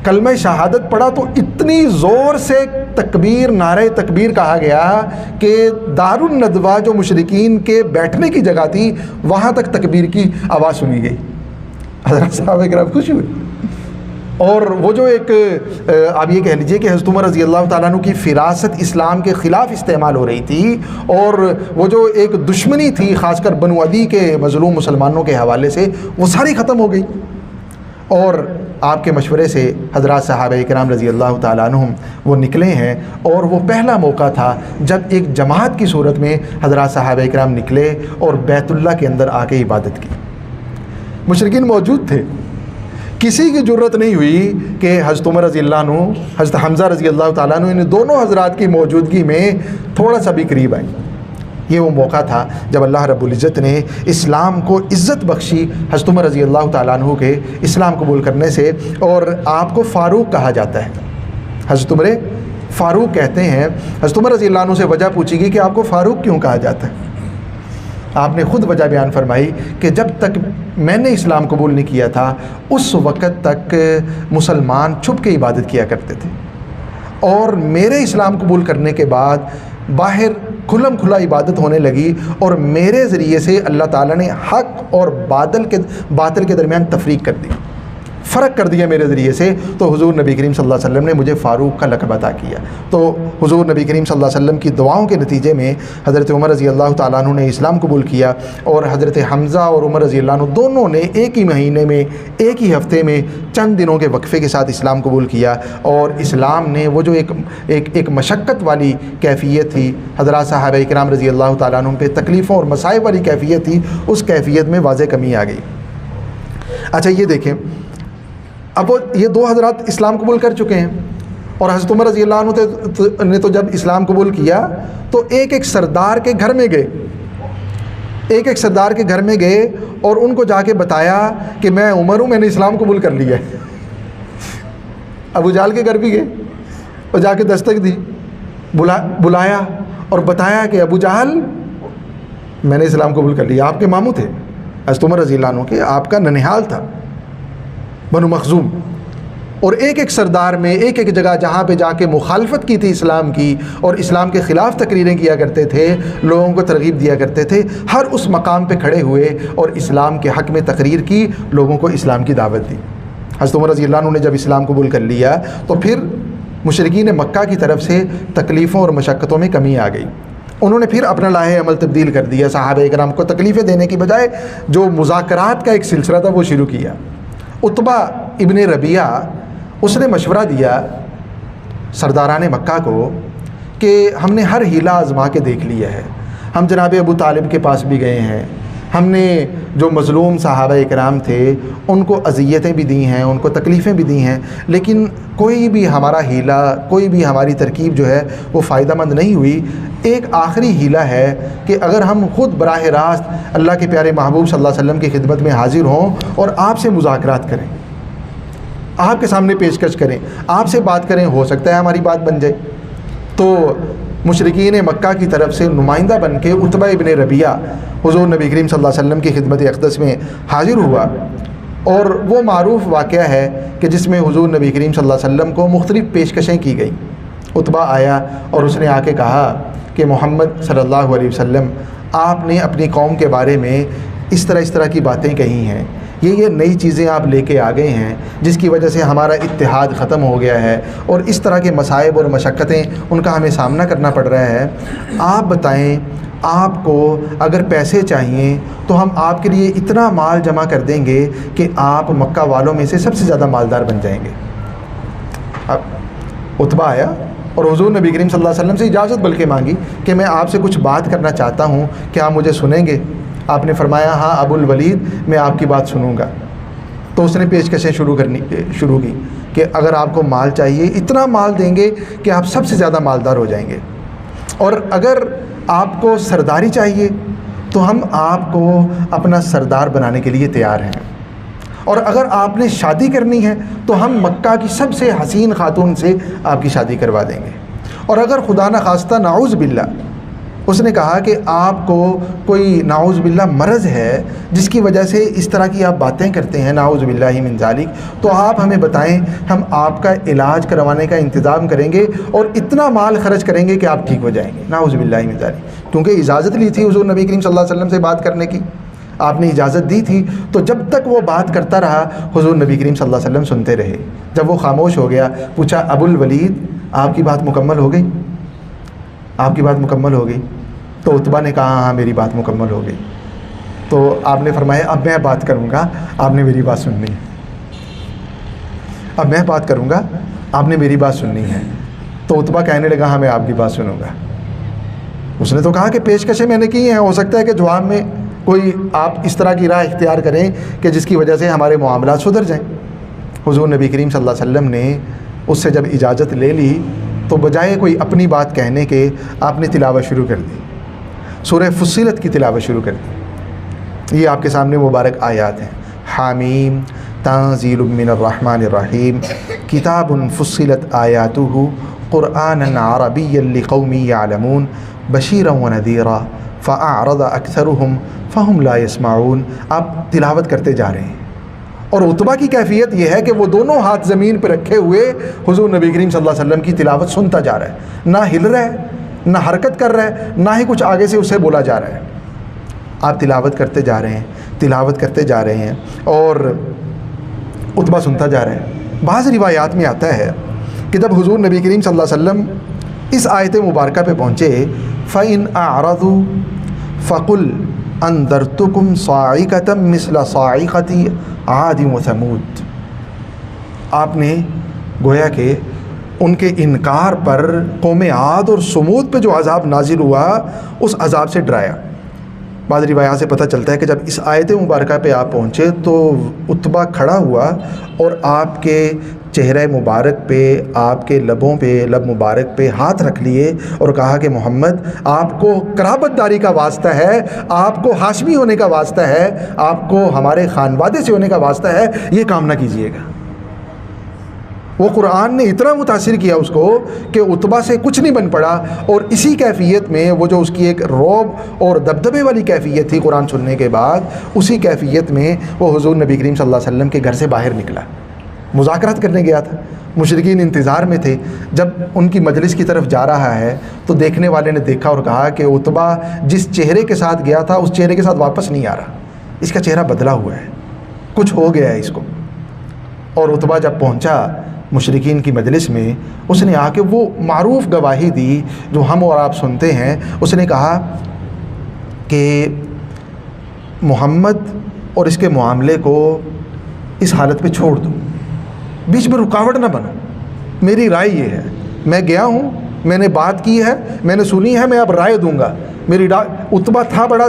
کلمہ شہادت پڑھا، تو اتنی زور سے تکبیر، نعرہ تکبیر کہا گیا کہ دار الندوہ جو مشرکین کے بیٹھنے کی جگہ تھی، وہاں تک تکبیر کی آواز سنی گئی۔ حضرت صحابہ کرام خوش ہوئے، اور وہ جو ایک آپ یہ کہہ لیجئے کہ حضرت عمر رضی اللہ تعالیٰ عنہ کی فراست اسلام کے خلاف استعمال ہو رہی تھی، اور وہ جو ایک دشمنی تھی خاص کر بنو عدی کے مظلوم مسلمانوں کے حوالے سے، وہ ساری ختم ہو گئی۔ اور آپ کے مشورے سے حضرات صحابہ کرام رضی اللہ تعالیٰ عنہم وہ نکلے ہیں، اور وہ پہلا موقع تھا جب ایک جماعت کی صورت میں حضرات صحابہ کرام نکلے اور بیت اللہ کے اندر آ کے عبادت کی۔ مشرکین موجود تھے، کسی کی جرت نہیں ہوئی کہ حضرت عمر رضی اللہ عنہ، حضرت حمزہ رضی اللہ تعالیٰ عنہ، ان دونوں حضرات کی موجودگی میں تھوڑا سا بھی قریب آئے۔ یہ وہ موقع تھا جب اللہ رب العزت نے اسلام کو عزت بخشی حضرت عمر رضی اللہ تعالیٰ عنہ کے اسلام قبول کرنے سے، اور آپ کو فاروق کہا جاتا ہے، حضرت عمر فاروق کہتے ہیں، حضرت عمر رضی اللہ عنہ سے وجہ پوچھی گئی کہ آپ کو فاروق کیوں کہا جاتا ہے؟ آپ نے خود وجہ بیان فرمائی کہ جب تک میں نے اسلام قبول نہیں کیا تھا اس وقت تک مسلمان چھپ کے عبادت کیا کرتے تھے، اور میرے اسلام قبول کرنے کے بعد باہر کھلم کھلا عبادت ہونے لگی، اور میرے ذریعے سے اللہ تعالیٰ نے حق اور باطل کے درمیان تفریق کر دی، فرق کر دیا میرے ذریعے سے۔ تو حضور نبی کریم صلی اللہ علیہ وسلم نے مجھے فاروق کا لقب عطا کیا۔ تو حضور نبی کریم صلی اللہ علیہ وسلم کی دعاؤں کے نتیجے میں حضرت عمر رضی اللہ تعالیٰ عنہ نے اسلام قبول کیا، اور حضرت حمزہ اور عمر رضی اللہ عنہ دونوں نے ایک ہی مہینے میں، ایک ہی ہفتے میں، چند دنوں کے وقفے کے ساتھ اسلام قبول کیا۔ اور اسلام نے وہ جو ایک مشقت والی کیفیت تھی، حضرات صحابہ کرام رضی اللہ تعالیٰ عنہ پہ تکلیفوں اور مصائب والی کیفیت تھی، اس کیفیت میں واضح کمی آ گئی۔ اچھا یہ دیکھیں، اب یہ دو حضرات اسلام قبول کر چکے ہیں، اور حضرت عمر رضی اللہ عنہ نے تو جب اسلام قبول کیا تو ایک ایک سردار کے گھر میں گئے، ایک ایک سردار کے گھر میں گئے اور ان کو جا کے بتایا کہ میں عمر ہوں، میں نے اسلام قبول کر لیا ہے۔ ابو جہل کے گھر بھی گئے اور جا کے دستک دی، بلایا اور بتایا کہ ابو جہل میں نے اسلام قبول کر لیا۔ آپ کے ماموں تھے حضرت عمر رضی اللہ عنہ کے، آپ کا ننہال تھا بنو مخزوم، اور ایک ایک سردار میں، ایک ایک جگہ جہاں پہ جا کے مخالفت کی تھی اسلام کی اور اسلام کے خلاف تقریریں کیا کرتے تھے، لوگوں کو ترغیب دیا کرتے تھے، ہر اس مقام پہ کھڑے ہوئے اور اسلام کے حق میں تقریر کی، لوگوں کو اسلام کی دعوت دی۔ حضرت عمر رضی اللہ عنہ نے جب اسلام قبول کر لیا تو پھر مشرکین مکہ کی طرف سے تکلیفوں اور مشقتوں میں کمی آ گئی، انہوں نے پھر اپنا لاہ عمل تبدیل کر دیا، صحابہ کرام کو تکلیفیں دینے کی بجائے جو مذاکرات کا ایک سلسلہ تھا وہ شروع کیا۔ عتبہ ابن ربیعہ اس نے مشورہ دیا سرداران مکہ کو کہ ہم نے ہر ہیلہ آزما کے دیکھ لیا ہے، ہم جناب ابو طالب کے پاس بھی گئے ہیں، ہم نے جو مظلوم صحابہ کرام تھے ان کو اذیتیں بھی دی ہیں، ان کو تکلیفیں بھی دی ہیں، لیکن کوئی بھی ہمارا ہیلہ، کوئی بھی ہماری ترکیب جو ہے وہ فائدہ مند نہیں ہوئی۔ ایک آخری ہیلہ ہے کہ اگر ہم خود براہ راست اللہ کے پیارے محبوب صلی اللہ علیہ وسلم کی خدمت میں حاضر ہوں اور آپ سے مذاکرات کریں، آپ کے سامنے پیشکش کریں، آپ سے بات کریں، ہو سکتا ہے ہماری بات بن جائے۔ تو مشرکین مکہ کی طرف سے نمائندہ بن کے عتبہ ابن ربیعہ حضور نبی کریم صلی اللہ علیہ وسلم کی خدمت اقدس میں حاضر ہوا، اور وہ معروف واقعہ ہے کہ جس میں حضور نبی کریم صلی اللہ علیہ وسلم کو مختلف پیشکشیں کی گئیں۔ عتبہ آیا اور اس نے آ کے کہا کہ محمد صلی اللہ علیہ وسلم، آپ نے اپنی قوم کے بارے میں اس طرح کی باتیں کہی ہیں، یہ نئی چیزیں آپ لے کے آ گئے ہیں جس کی وجہ سے ہمارا اتحاد ختم ہو گیا ہے، اور اس طرح کے مصائب اور مشقتیں ان کا ہمیں سامنا کرنا پڑ رہا ہے۔ آپ بتائیں، آپ کو اگر پیسے چاہیے تو ہم آپ کے لیے اتنا مال جمع کر دیں گے کہ آپ مکہ والوں میں سے سب سے زیادہ مالدار بن جائیں گے۔ اب عتبہ آیا اور حضور نبی کریم صلی اللہ علیہ وسلم سے اجازت بلکہ مانگی کہ میں آپ سے کچھ بات کرنا چاہتا ہوں، کیا آپ مجھے سنیں گے؟ آپ نے فرمایا ہاں ابو الولید، میں آپ کی بات سنوں گا۔ تو اس نے پیشکشیں شروع کی کہ اگر آپ کو مال چاہیے، اتنا مال دیں گے کہ آپ سب سے زیادہ مالدار ہو جائیں گے، اور اگر آپ کو سرداری چاہیے تو ہم آپ کو اپنا سردار بنانے کے لیے تیار ہیں، اور اگر آپ نے شادی کرنی ہے تو ہم مکہ کی سب سے حسین خاتون سے آپ کی شادی کروا دیں گے، اور اگر خدا نخواستہ نعوذ باللہ اس نے کہا کہ آپ کو کوئی نعوذ باللہ مرض ہے جس کی وجہ سے اس طرح کی آپ باتیں کرتے ہیں، نعوذ باللہ من ذالک، تو آپ ہمیں بتائیں، ہم آپ کا علاج کروانے کا انتظام کریں گے اور اتنا مال خرچ کریں گے کہ آپ ٹھیک ہو جائیں گے، نعوذ باللہ من ذالک۔ کیونکہ اجازت لی تھی حضور نبی کریم صلی اللہ علیہ وسلم سے بات کرنے کی، آپ نے اجازت دی تھی، تو جب تک وہ بات کرتا رہا حضور نبی کریم صلی اللہ علیہ وسلم سنتے رہے۔ جب وہ خاموش ہو گیا، پوچھا ابو الولید، آپ کی بات مکمل ہو گئی؟ آپ کی بات مکمل ہو گئی؟ تو عتبہ نے کہا ہاں میری بات مکمل ہو گئی۔ تو آپ نے فرمایا اب میں بات کروں گا، آپ نے میری بات سننی ہے، اب میں بات کروں گا، آپ نے میری بات سننی ہے۔ تو عتبہ کہنے لگا ہاں میں آپ کی بات سنوں گا۔ اس نے تو کہا کہ پیشکشیں میں نے کی ہیں، ہو سکتا ہے کہ جواب میں کوئی آپ اس طرح کی راہ اختیار کریں کہ جس کی وجہ سے ہمارے معاملات سدھر جائیں۔ حضور نبی کریم صلی اللہ علیہ وسلم نے اس سے جب اجازت لے لی تو بجائے کوئی اپنی بات کہنے کے آپ نے تلاوت شروع کر دی، سورہ فصلت کی تلاوت شروع کر دی۔ یہ آپ کے سامنے مبارک آیات ہیں، حامیم تنزیل من الرحمن الرحیم کتاب فصلت آیاتہ قرآنا عربيا لقوم يعلمون بشيرا ونذيرا فأعرض أكثرهم فهم لا يسمعون. آپ تلاوت کرتے جا رہے ہیں اور عتبہ کی کیفیت یہ ہے کہ وہ دونوں ہاتھ زمین پہ رکھے ہوئے حضور نبی کریم صلی اللہ علیہ وسلم کی تلاوت سنتا جا رہا ہے، نہ ہل رہا ہے، نہ حرکت کر رہا ہے، نہ ہی کچھ آگے سے اسے بولا جا رہا ہے. آپ تلاوت کرتے جا رہے ہیں، تلاوت کرتے جا رہے ہیں اور عتبہ سنتا جا رہا ہے. بعض روایات میں آتا ہے کہ جب حضور نبی کریم صلی اللہ علیہ وسلم اس آیت مبارکہ پہ پہنچے فَإِنْ أَعْرَضُوا فَقُلْ أَنذَرْتُكُمْ صَاعِقَةً مِثْلَ صَاعِقَةِ عَادٍ وَثَمُودَ، آپ نے گویا کہ ان کے انکار پر قوم عاد اور سمود پہ جو عذاب نازل ہوا اس عذاب سے ڈرایا. بعض روایات سے پتہ چلتا ہے کہ جب اس آیت مبارکہ پہ آپ پہنچے تو عتبہ کھڑا ہوا اور آپ کے چہرہ مبارک پہ، آپ کے لبوں پہ، لب مبارک پہ ہاتھ رکھ لیے اور کہا کہ محمد آپ کو قرابت داری کا واسطہ ہے، آپ کو ہاشمی ہونے کا واسطہ ہے، آپ کو ہمارے خانوادے سے ہونے کا واسطہ ہے، یہ کام نہ کیجیے گا. وہ قرآن نے اتنا متاثر کیا اس کو کہ عتبہ سے کچھ نہیں بن پڑا، اور اسی کیفیت میں وہ جو اس کی ایک رعب اور دبدبے والی کیفیت تھی قرآن سننے کے بعد، اسی کیفیت میں وہ حضور نبی کریم صلی اللہ علیہ وسلم کے گھر سے باہر نکلا. مذاکرات کرنے گیا تھا، مشرکین انتظار میں تھے. جب ان کی مجلس کی طرف جا رہا ہے تو دیکھنے والے نے دیکھا اور کہا کہ عتبہ جس چہرے کے ساتھ گیا تھا اس چہرے کے ساتھ واپس نہیں آ رہا، اس کا چہرہ بدلا ہوا ہے، کچھ ہو گیا ہے اس کو. اور عتبہ جب پہنچا مشرکین کی مجلس میں، اس نے آ کے وہ معروف گواہی دی جو ہم اور آپ سنتے ہیں. اس نے کہا کہ محمد اور اس کے معاملے کو اس حالت پہ چھوڑ دو، بیچ میں رکاوٹ نہ بنو. میری رائے یہ ہے، میں گیا ہوں، میں نے بات کی ہے، میں نے سنی ہے، میں اب رائے دوں گا. میری عتبہ تھا بڑا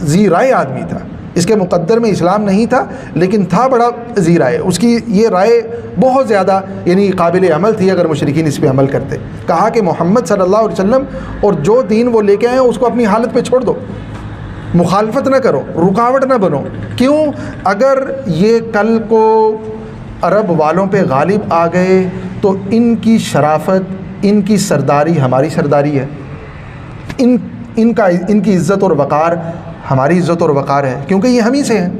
ذی رائے آدمی تھا، اس کے مقدر میں اسلام نہیں تھا لیکن تھا بڑا ذی رائے. اس کی یہ رائے بہت زیادہ یعنی قابل عمل تھی اگر مشرکین اس پہ عمل کرتے. کہا کہ محمد صلی اللہ علیہ وسلم اور جو دین وہ لے کے آئے ہیں اس کو اپنی حالت پہ چھوڑ دو، مخالفت نہ کرو، رکاوٹ نہ بنو. کیوں؟ اگر یہ کل کو عرب والوں پہ غالب آ گئے تو ان کی شرافت، ان کی سرداری ہماری سرداری ہے، ان کی عزت اور وقار ہماری عزت اور وقار ہے، کیونکہ یہ ہم ہی سے ہیں.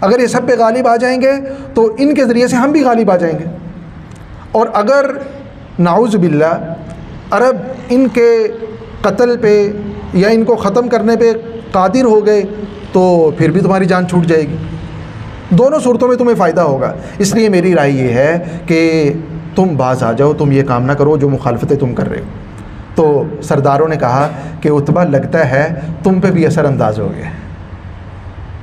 اگر یہ سب پہ غالب آ جائیں گے تو ان کے ذریعے سے ہم بھی غالب آ جائیں گے. اور اگر نعوذ باللہ عرب ان کے قتل پہ یا ان کو ختم کرنے پہ قادر ہو گئے تو پھر بھی تمہاری جان چھوٹ جائے گی. دونوں صورتوں میں تمہیں فائدہ ہوگا. اس لیے میری رائے یہ ہے کہ تم باز آ جاؤ، تم یہ کام نہ کرو جو مخالفتیں تم کر رہے ہو. تو سرداروں نے کہا کہ عتبہ لگتا ہے تم پہ بھی اثر انداز ہو گیا ہے،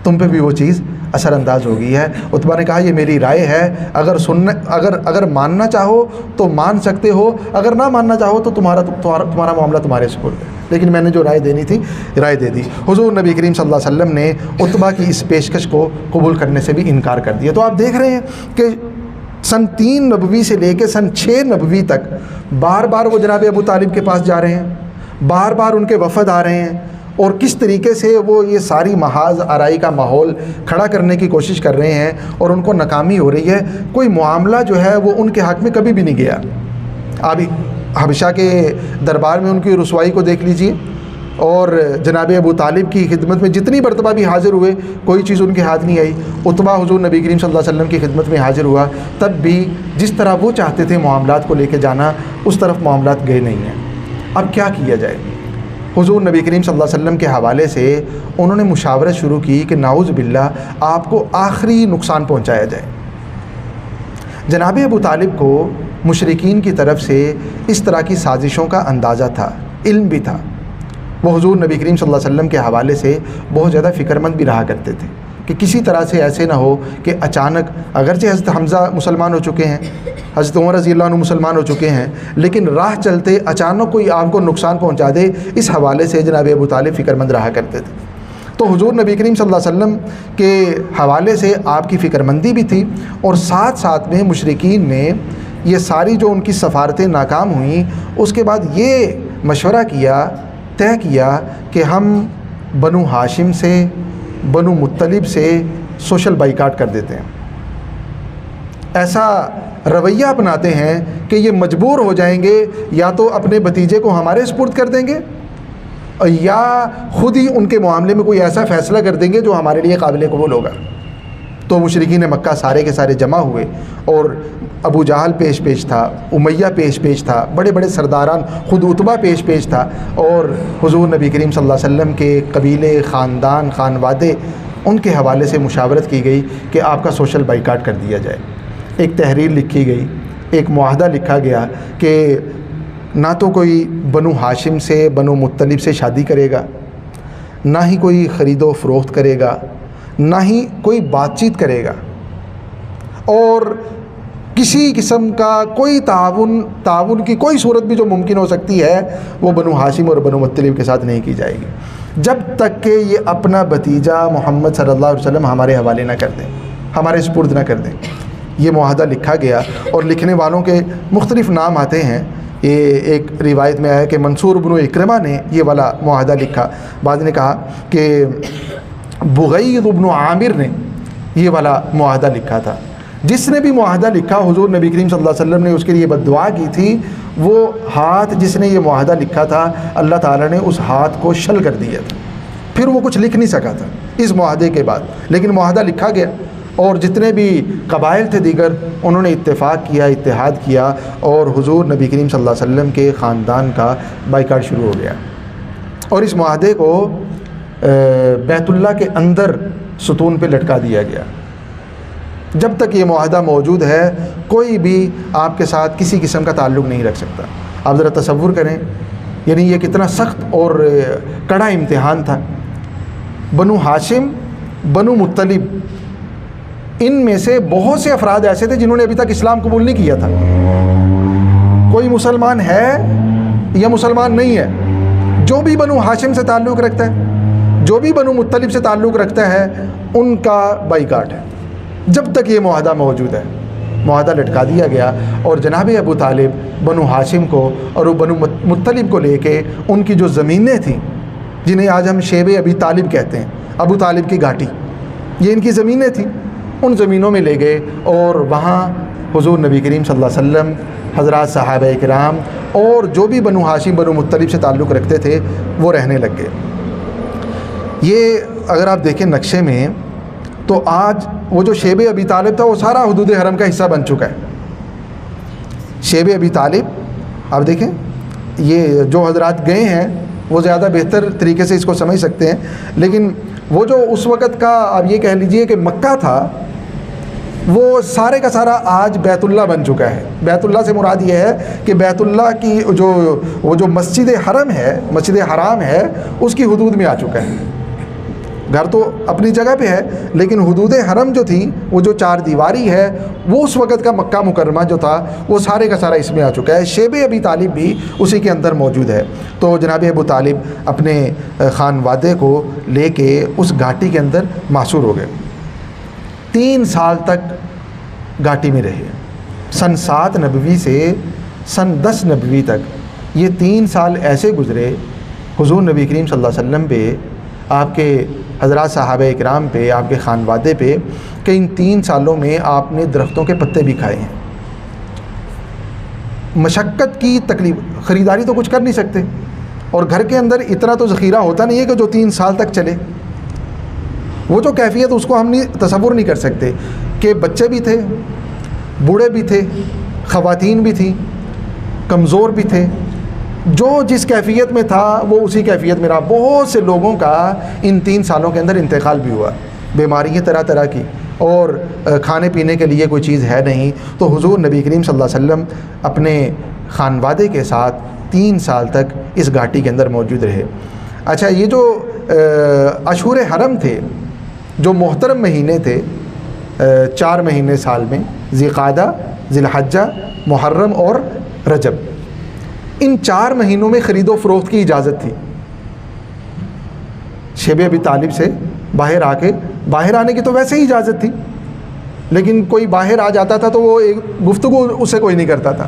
تم پہ بھی وہ چیز اثر انداز ہو گئی ہے. عتبہ نے کہا یہ میری رائے ہے، اگر ماننا چاہو تو مان سکتے ہو، اگر نہ ماننا چاہو تو تمہارا معاملہ تمہارے سپرد ہے. لیکن میں نے جو رائے دینی تھی رائے دے دی. حضور نبی کریم صلی اللہ علیہ وسلم نے عتبہ کی اس پیشکش کو قبول کرنے سے بھی انکار کر دیا. تو آپ دیکھ رہے ہیں کہ سن 3 نبوی سے لے کے سن 6 نبوی تک بار بار وہ جناب ابو طالب کے پاس جا رہے ہیں، بار بار ان کے وفد آ رہے ہیں، اور کس طریقے سے وہ یہ ساری محاذ آرائی کا ماحول کھڑا کرنے کی کوشش کر رہے ہیں اور ان کو ناکامی ہو رہی ہے. کوئی معاملہ جو ہے وہ ان کے حق میں کبھی بھی نہیں گیا. ابھی حبشہ کے دربار میں ان کی رسوائی کو دیکھ لیجئے، اور جناب ابو طالب کی خدمت میں جتنی مرتبہ بھی حاضر ہوئے کوئی چیز ان کے ہاتھ نہیں آئی. عتبہ حضور نبی کریم صلی اللہ علیہ وسلم کی خدمت میں حاضر ہوا، تب بھی جس طرح وہ چاہتے تھے معاملات کو لے کے جانا اس طرف معاملات گئے نہیں ہیں. اب کیا کیا جائے؟ حضور نبی کریم صلی اللہ علیہ وسلم کے حوالے سے انہوں نے مشاورت شروع کی کہ نعوذ باللہ آپ کو آخری نقصان پہنچایا جائے. جناب ابو طالب کو مشرکین کی طرف سے اس طرح کی سازشوں کا اندازہ تھا، علم بھی تھا. وہ حضور نبی کریم صلی اللہ علیہ وسلم کے حوالے سے بہت زیادہ فکر مند بھی رہا کرتے تھے کہ کسی طرح سے ایسے نہ ہو کہ اچانک، اگرچہ حضرت حمزہ مسلمان ہو چکے ہیں، حضرت عمر رضی اللہ عنہ مسلمان ہو چکے ہیں، لیکن راہ چلتے اچانک کوئی آپ کو نقصان پہنچا دے، اس حوالے سے جناب ابو طالب فکر مند رہا کرتے تھے. تو حضور نبی کریم صلی اللہ علیہ وسلم کے حوالے سے آپ کی فکر مندی بھی تھی، اور ساتھ ساتھ میں مشرکین نے یہ ساری جو ان کی سفارتیں ناکام ہوئیں اس کے بعد یہ مشورہ کیا، طے کیا کہ ہم بنو ہاشم سے، بنو مطلب سے سوشل بائیکاٹ کر دیتے ہیں. ایسا رویہ اپناتے ہیں کہ یہ مجبور ہو جائیں گے یا تو اپنے بھتیجے کو ہمارے سپرد کر دیں گے یا خود ہی ان کے معاملے میں کوئی ایسا فیصلہ کر دیں گے جو ہمارے لیے قابل قبول ہوگا۔ تو مشرکین مکہ سارے کے سارے جمع ہوئے اور ابو جہل پیش تھا، امیہ پیش تھا، بڑے بڑے سرداران، خود عتبہ پیش تھا، اور حضور نبی کریم صلی اللہ علیہ وسلم کے قبیلے، خاندان، خانوادے، ان کے حوالے سے مشاورت کی گئی کہ آپ کا سوشل بائیکاٹ کر دیا جائے۔ ایک تحریر لکھی گئی، ایک معاہدہ لکھا گیا کہ نہ تو کوئی بنو ہاشم سے، بنو مطلب سے شادی کرے گا، نہ ہی کوئی خرید و فروخت کرے گا، نہ ہی کوئی بات چیت کرے گا، اور کسی قسم کا کوئی تعاون کی کوئی صورت بھی جو ممکن ہو سکتی ہے وہ بنو ہاشم اور بنو مطلب کے ساتھ نہیں کی جائے گی، جب تک کہ یہ اپنا بھتیجا محمد صلی اللہ علیہ وسلم ہمارے حوالے نہ کر دیں، ہمارے سپرد نہ کر دیں۔ یہ معاہدہ لکھا گیا اور لکھنے والوں کے مختلف نام آتے ہیں۔ یہ ایک روایت میں آیا کہ منصور بن اکرمہ نے یہ والا معاہدہ لکھا، بعض نے کہا کہ بغید بن عامر نے یہ والا معاہدہ لکھا تھا۔ جس نے بھی معاہدہ لکھا، حضور نبی کریم صلی اللہ علیہ وسلم نے اس کے لیے بددعا کی تھی، وہ ہاتھ جس نے یہ معاہدہ لکھا تھا اللہ تعالیٰ نے اس ہاتھ کو شل کر دیا تھا، پھر وہ کچھ لکھ نہیں سکا تھا اس معاہدے کے بعد، لیکن معاہدہ لکھا گیا اور جتنے بھی قبائل تھے دیگر انہوں نے اتفاق کیا، اتحاد کیا، اور حضور نبی کریم صلی اللہ علیہ وسلم کے خاندان کا بائیکاٹ شروع ہو گیا۔ اور اس معاہدے کو بیت اللہ کے اندر ستون پہ لٹکا دیا گیا۔ جب تک یہ معاہدہ موجود ہے کوئی بھی آپ کے ساتھ کسی قسم کا تعلق نہیں رکھ سکتا۔ آپ ذرا تصور کریں، یعنی یہ کتنا سخت اور کڑا امتحان تھا۔ بنو ہاشم، بنو مطلب، ان میں سے بہت سے افراد ایسے تھے جنہوں نے ابھی تک اسلام قبول نہیں کیا تھا۔ کوئی مسلمان ہے یا مسلمان نہیں ہے، جو بھی بنو ہاشم سے تعلق رکھتا ہے، جو بھی بنو مطلب سے تعلق رکھتا ہے، ان کا بائیکاٹ ہے جب تک یہ معاہدہ موجود ہے۔ معاہدہ لٹکا دیا گیا اور جناب ابو طالب بنو ہاشم کو اور بنو مطلب کو لے کے ان کی جو زمینیں تھیں، جنہیں آج ہم شیب ابی طالب کہتے ہیں، ابو طالب کی گھاٹی، یہ ان کی زمینیں تھیں، ان زمینوں میں لے گئے اور وہاں حضور نبی کریم صلی اللہ علیہ وسلم، حضرات صحابہ کرام اور جو بھی بنو ہاشم بنو مطلب سے تعلق رکھتے تھے وہ رہنے لگ گئے۔ یہ اگر آپ دیکھیں نقشے میں تو آج وہ جو شیب ابی طالب تھا وہ سارا حدود حرم کا حصہ بن چکا ہے۔ شیب ابی طالب آپ دیکھیں، یہ جو حضرات گئے ہیں وہ زیادہ بہتر طریقے سے اس کو سمجھ سکتے ہیں، لیکن وہ جو اس وقت کا آپ یہ کہہ لیجئے کہ مکہ تھا، وہ سارے کا سارا آج بیت اللہ بن چکا ہے۔ بیت اللہ سے مراد یہ ہے کہ بیت اللہ کی وہ جو مسجد حرم ہے، مسجد حرام ہے، اس کی حدود میں آ چکا ہے۔ گھر تو اپنی جگہ پہ ہے لیکن حدود حرم جو تھی، وہ جو چار دیواری ہے، وہ اس وقت کا مکہ مکرمہ جو تھا وہ سارے کا سارا اس میں آ چکا ہے۔ شیب ابی طالب بھی اسی کے اندر موجود ہے۔ تو جناب ابو طالب اپنے خانوادے کو لے کے اس گھاٹی کے اندر محصور ہو گئے۔ 3 سال تک گھاٹی میں رہے، سن 7 نبوی سے سن 10 نبوی تک یہ 3 سال ایسے گزرے حضور نبی کریم صلی اللہ علیہ وسلم پہ، آپ کے حضرات صحابہ اکرام پہ، آپ کے خانوادے پہ، کہ ان 3 سالوں میں آپ نے درختوں کے پتے بھی کھائے ہیں۔ مشقت کی تکلیف، خریداری تو کچھ کر نہیں سکتے، اور گھر کے اندر اتنا تو ذخیرہ ہوتا نہیں ہے کہ جو 3 سال تک چلے۔ وہ جو کیفیت اس کو ہم تصور نہیں کر سکتے کہ بچے بھی تھے، بوڑھے بھی تھے، خواتین بھی تھیں، کمزور بھی تھے، جو جس کیفیت میں تھا وہ اسی کیفیت میں رہا۔ بہت سے لوگوں کا ان 3 سالوں کے اندر انتقال بھی ہوا، بیماریاں طرح طرح کی، اور کھانے پینے کے لیے کوئی چیز ہے نہیں۔ تو حضور نبی کریم صلی اللہ علیہ وسلم اپنے خانوادے کے ساتھ 3 سال تک اس گھاٹی کے اندر موجود رہے۔ اچھا، یہ جو اشہر حرم تھے، جو محترم مہینے تھے، 4 مہینے سال میں، ذی قعدہ، ذی الحجہ، محرم اور رجب، ان 4 مہینوں میں خرید و فروخت کی اجازت تھی۔ شیب ابی طالب سے باہر آنے کی تو ویسے ہی اجازت تھی، لیکن کوئی باہر آ جاتا تھا تو وہ ایک گفتگو اسے کوئی نہیں کرتا تھا،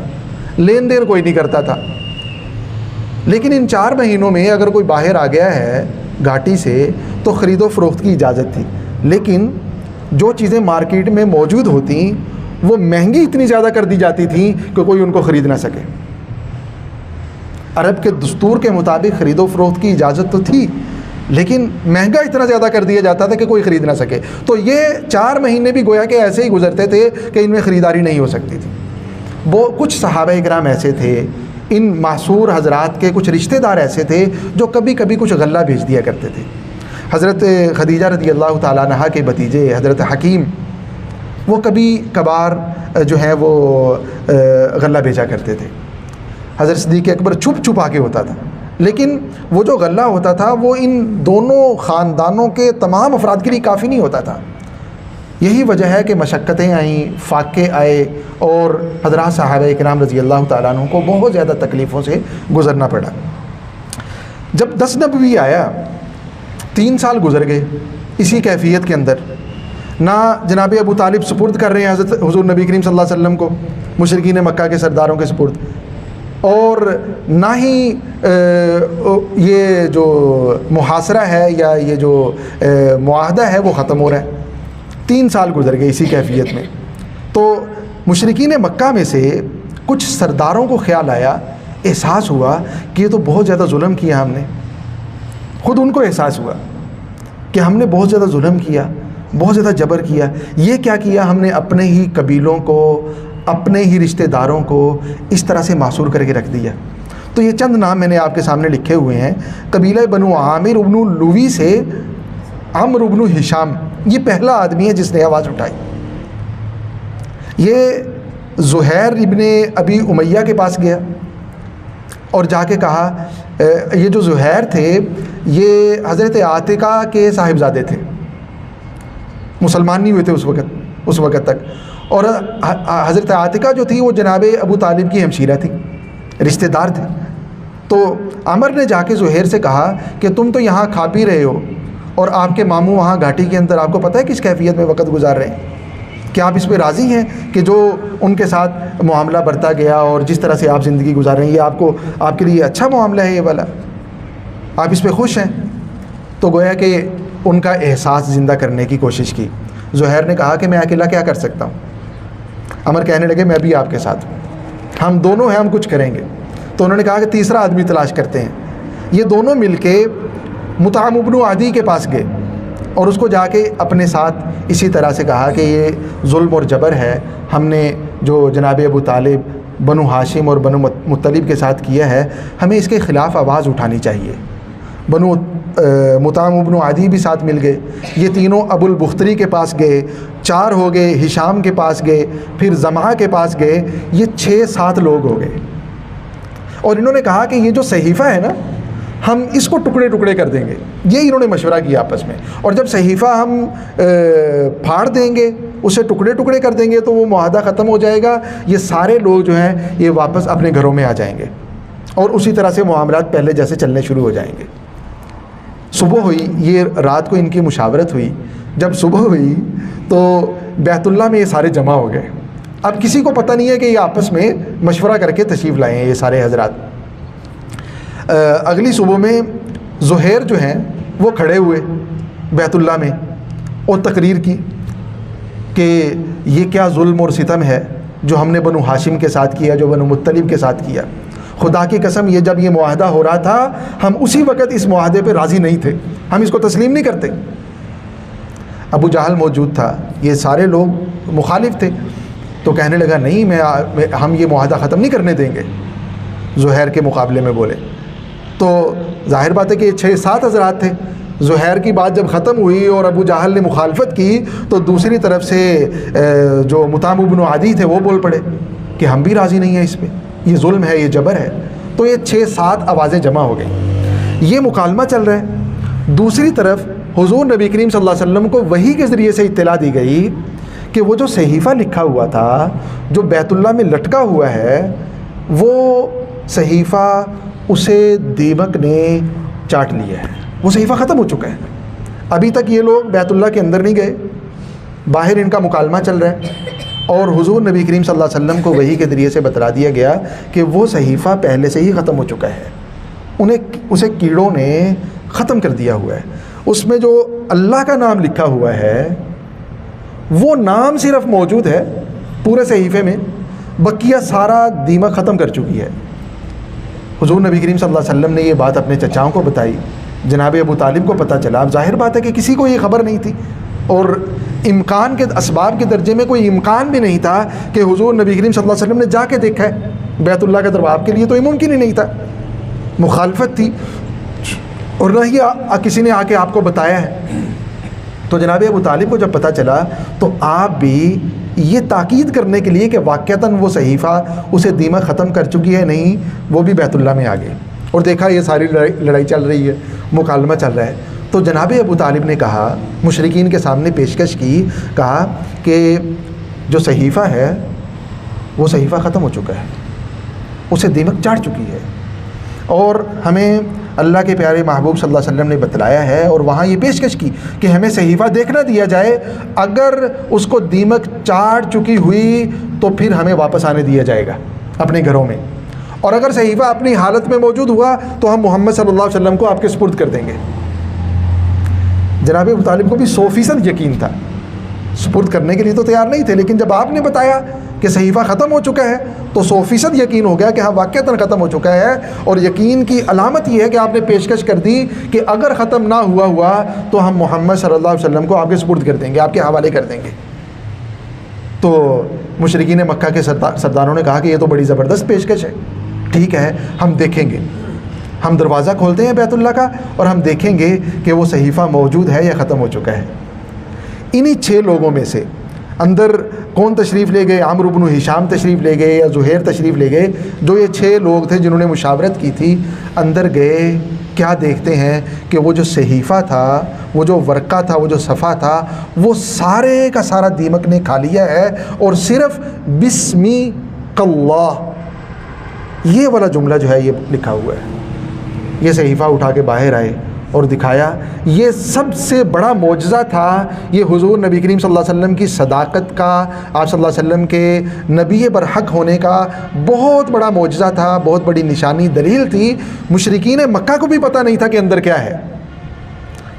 لین دین کوئی نہیں کرتا تھا۔ لیکن ان 4 مہینوں میں اگر کوئی باہر آ گیا ہے گھاٹی سے تو خرید و فروخت کی اجازت تھی، لیکن جو چیزیں مارکیٹ میں موجود ہوتیں وہ مہنگی اتنی زیادہ کر دی جاتی تھیں کہ کوئی ان کو خرید نہ سکے۔ عرب کے دستور کے مطابق خرید و فروخت کی اجازت تو تھی، لیکن مہنگا اتنا زیادہ کر دیا جاتا تھا کہ کوئی خرید نہ سکے۔ تو یہ 4 مہینے بھی گویا کہ ایسے ہی گزرتے تھے کہ ان میں خریداری نہیں ہو سکتی تھی۔ وہ کچھ صحابہ کرام ایسے تھے، ان معصور حضرات کے کچھ رشتہ دار ایسے تھے جو کبھی کبھی کچھ غلہ بھیج دیا کرتے تھے۔ حضرت خدیجہ رضی اللہ تعالیٰ عنہا کے بھتیجے حضرت حکیم، وہ کبھی کبھار جو ہے وہ غلہ بھیجا کرتے تھے۔ حضرت صدیق اکبر چھپ چھپا کے ہوتا تھا، لیکن وہ جو غلہ ہوتا تھا وہ ان دونوں خاندانوں کے تمام افراد کے لیے کافی نہیں ہوتا تھا۔ یہی وجہ ہے کہ مشقتیں آئیں، فاقے آئے، اور حضرات صحابہ کرام رضی اللہ تعالیٰ عنہ کو بہت زیادہ تکلیفوں سے گزرنا پڑا۔ جب 10 نبوی آیا، 3 سال گزر گئے اسی کیفیت کے اندر۔ نہ جناب ابو طالب سپرد کر رہے ہیں حضرت حضور نبی کریم صلی اللہ علیہ وسلم کو مشرکین مکہ کے سرداروں کے سپرد، اور نہ ہی یہ جو محاصرہ ہے یا یہ جو معاہدہ ہے وہ ختم ہو رہا ہے۔ 3 سال گزر گئے اسی کیفیت میں۔ تو مشرکین مکہ میں سے کچھ سرداروں کو خیال آیا، احساس ہوا کہ یہ تو بہت زیادہ ظلم کیا ہم نے۔ خود ان کو احساس ہوا کہ ہم نے بہت زیادہ ظلم کیا، بہت زیادہ جبر کیا۔ یہ کیا کیا ہم نے؟ اپنے ہی قبیلوں کو، اپنے ہی رشتہ داروں کو اس طرح سے معصور کر کے رکھ دیا۔ تو یہ چند نام میں نے آپ کے سامنے لکھے ہوئے ہیں۔ قبیلہ بنو عامر ابن لوی سے عمرو ابن ہشام، یہ پہلا آدمی ہے جس نے آواز اٹھائی۔ یہ زہیر ابن ابی امیہ کے پاس گیا اور جا کے کہا، یہ جو زہیر تھے یہ حضرت عاتقہ کے صاحبزادے تھے، مسلمان نہیں ہوئے تھے اس وقت تک، اور حضرت عاتقہ جو تھی وہ جناب ابو طالب کی ہمشیرہ تھی، رشتہ دار تھے۔ تو عمر نے جا کے زہیر سے کہا کہ تم تو یہاں کھا پی رہے ہو اور آپ کے ماموں وہاں گھاٹی کے اندر، آپ کو پتہ ہے کس کیفیت میں وقت گزار رہے ہیں؟ کیا آپ اس پہ راضی ہیں کہ جو ان کے ساتھ معاملہ برتا گیا اور جس طرح سے آپ زندگی گزار رہے ہیں، یہ آپ کے لیے اچھا معاملہ ہے یہ والا؟ آپ اس پہ خوش ہیں؟ تو گویا کہ ان کا احساس زندہ کرنے کی کوشش کی۔ زہیر نے کہا کہ میں اکیلا کیا کر سکتا ہوں؟ عمر کہنے لگے میں بھی آپ کے ساتھ ہوں، ہم دونوں ہیں، ہم کچھ کریں گے۔ تو انہوں نے کہا کہ تیسرا آدمی تلاش کرتے ہیں۔ یہ دونوں مل کے مطعم ابن عدی کے پاس گئے اور اس کو جا کے اپنے ساتھ اسی طرح سے کہا کہ یہ ظلم اور جبر ہے، ہم نے جو جناب ابو طالب، بنو ہاشم اور بنو مطلب کے ساتھ کیا ہے، ہمیں اس کے خلاف آواز اٹھانی چاہیے۔ بنو مطعم ابن عدی بھی ساتھ مل گئے، یہ تینوں ابو البختری کے پاس گئے، 4 ہو گئے، ہشام کے پاس گئے، پھر زمعہ کے پاس گئے، یہ 6-7 لوگ ہو گئے۔ اور انہوں نے کہا کہ یہ جو صحیفہ ہے نا، ہم اس کو ٹکڑے ٹکڑے کر دیں گے۔ یہ انہوں نے مشورہ کیا آپس میں، اور جب صحیفہ ہم پھاڑ دیں گے، اسے ٹکڑے ٹکڑے کر دیں گے تو وہ معاہدہ ختم ہو جائے گا، یہ سارے لوگ جو ہیں یہ واپس اپنے گھروں میں آ جائیں گے، اور اسی طرح سے معاملات پہلے جیسے چلنے شروع ہو جائیں گے۔ صبح ہوئی، یہ رات کو ان کی مشاورت ہوئی۔ جب صبح ہوئی تو بیت اللہ میں یہ سارے جمع ہو گئے۔ اب کسی کو پتہ نہیں ہے کہ یہ آپس میں مشورہ کر کے تشریف لائے ہیں یہ سارے حضرات۔ اگلی صبح میں زہیر جو ہیں وہ کھڑے ہوئے بیت اللہ میں اور تقریر کی کہ یہ کیا ظلم اور ستم ہے جو ہم نے بنو ہاشم کے ساتھ کیا، جو بنو مطلب کے ساتھ کیا۔ خدا کی قسم، یہ جب یہ معاہدہ ہو رہا تھا ہم اسی وقت اس معاہدے پہ راضی نہیں تھے، ہم اس کو تسلیم نہیں کرتے۔ ابو جہل موجود تھا، یہ سارے لوگ مخالف تھے، تو کہنے لگا نہیں، ہم یہ معاہدہ ختم نہیں کرنے دیں گے، زہیر کے مقابلے میں بولے۔ تو ظاہر بات ہے کہ 6-7 حضرات تھے۔ زہیر کی بات جب ختم ہوئی اور ابو جہل نے مخالفت کی تو دوسری طرف سے جو مطعم ابن عدی تھے وہ بول پڑے کہ ہم بھی راضی نہیں ہیں اس پہ، یہ ظلم ہے، یہ جبر ہے۔ تو یہ 6-7 آوازیں جمع ہو گئیں، یہ مکالمہ چل رہا ہے۔ دوسری طرف حضور نبی کریم صلی اللہ علیہ وسلم کو وحی کے ذریعے سے اطلاع دی گئی کہ وہ جو صحیفہ لکھا ہوا تھا، جو بیت اللہ میں لٹکا ہوا ہے، وہ صحیفہ اسے دیمک نے چاٹ لیا ہے، وہ صحیفہ ختم ہو چکا ہے۔ ابھی تک یہ لوگ بیت اللہ کے اندر نہیں گئے، باہر ان کا مکالمہ چل رہا ہے، اور حضور نبی کریم صلی اللہ علیہ وسلم کو وحی کے ذریعے سے بتلا دیا گیا کہ وہ صحیفہ پہلے سے ہی ختم ہو چکا ہے، اسے کیڑوں نے ختم کر دیا ہوا ہے۔ اس میں جو اللہ کا نام لکھا ہوا ہے وہ نام صرف موجود ہے، پورے صحیفے میں بقیہ سارا دیمک ختم کر چکی ہے۔ حضور نبی کریم صلی اللہ علیہ وسلم نے یہ بات اپنے چچاؤں کو بتائی، جناب ابو طالب کو پتہ چلا۔ اب ظاہر بات ہے کہ کسی کو یہ خبر نہیں تھی، اور امکان کے اسباب کے درجے میں کوئی امکان بھی نہیں تھا کہ حضور نبی کریم صلی اللہ علیہ وسلم نے جا کے دیکھا ہے بیت اللہ کے دروازے۔ آپ کے لیے تو یہ ممکن ہی نہیں تھا، مخالفت تھی، اور نہ ہی کسی نے آ کے آپ کو بتایا ہے۔ تو جناب ابو طالب کو جب پتہ چلا تو آپ بھی یہ تاکید کرنے کے لیے کہ واقعتاً وہ صحیفہ اسے دیمک ختم کر چکی ہے نہیں، وہ بھی بیت اللہ میں آ گئے اور دیکھا یہ ساری لڑائی چل رہی ہے، مکالمہ چل رہا ہے۔ تو جناب ابو طالب نے کہا، مشرکین کے سامنے پیشکش کی، کہا کہ جو صحیفہ ہے وہ صحیفہ ختم ہو چکا ہے، اسے دیمک چاٹ چکی ہے، اور ہمیں اللہ کے پیارے محبوب صلی اللہ علیہ وسلم نے بتلایا ہے، اور وہاں یہ پیشکش کی کہ ہمیں صحیفہ دیکھنا دیا جائے، اگر اس کو دیمک چاٹ چکی ہوئی تو پھر ہمیں واپس آنے دیا جائے گا اپنے گھروں میں، اور اگر صحیفہ اپنی حالت میں موجود ہوا تو ہم محمد صلی اللہ علیہ وسلم کو آپ کے سپرد کر دیں گے۔ جناب ابو طالب کو بھی 100% یقین تھا، سپرد کرنے کے لیے تو تیار نہیں تھے، لیکن جب آپ نے بتایا کہ صحیفہ ختم ہو چکا ہے تو 100% یقین ہو گیا کہ ہاں واقعتاً ختم ہو چکا ہے، اور یقین کی علامت یہ ہے کہ آپ نے پیشکش کر دی کہ اگر ختم نہ ہوا تو ہم محمد صلی اللہ علیہ وسلم کو آپ کے سپرد کر دیں گے، آپ کے حوالے کر دیں گے۔ تو مشرکین مکہ کے سرداروں نے کہا کہ یہ تو بڑی زبردست پیشکش ہے، ٹھیک ہے ہم دیکھیں گے، ہم دروازہ کھولتے ہیں بیت اللہ کا اور ہم دیکھیں گے کہ وہ صحیفہ موجود ہے یا ختم ہو چکا ہے۔ انہی 6 لوگوں میں سے اندر کون تشریف لے گئے؟ عمرو بن ہشام تشریف لے گئے یا زہیر تشریف لے گئے، جو یہ 6 لوگ تھے جنہوں نے مشاورت کی تھی۔ اندر گئے، کیا دیکھتے ہیں کہ وہ جو صحیفہ تھا، وہ جو ورقہ تھا، وہ جو صفحہ تھا، وہ سارے کا سارا دیمک نے کھا لیا ہے، اور صرف بسمک اللہ یہ والا جملہ جو ہے یہ لکھا ہوا ہے۔ یہ صحیفہ اٹھا کے باہر آئے اور دکھایا۔ یہ سب سے بڑا معجزہ تھا، یہ حضور نبی کریم صلی اللہ علیہ وسلم کی صداقت کا، آپ صلی اللہ علیہ وسلم کے نبی برحق ہونے کا بہت بڑا معجزہ تھا، بہت بڑی نشانی دلیل تھی۔ مشرکین مکہ کو بھی پتہ نہیں تھا کہ اندر کیا ہے،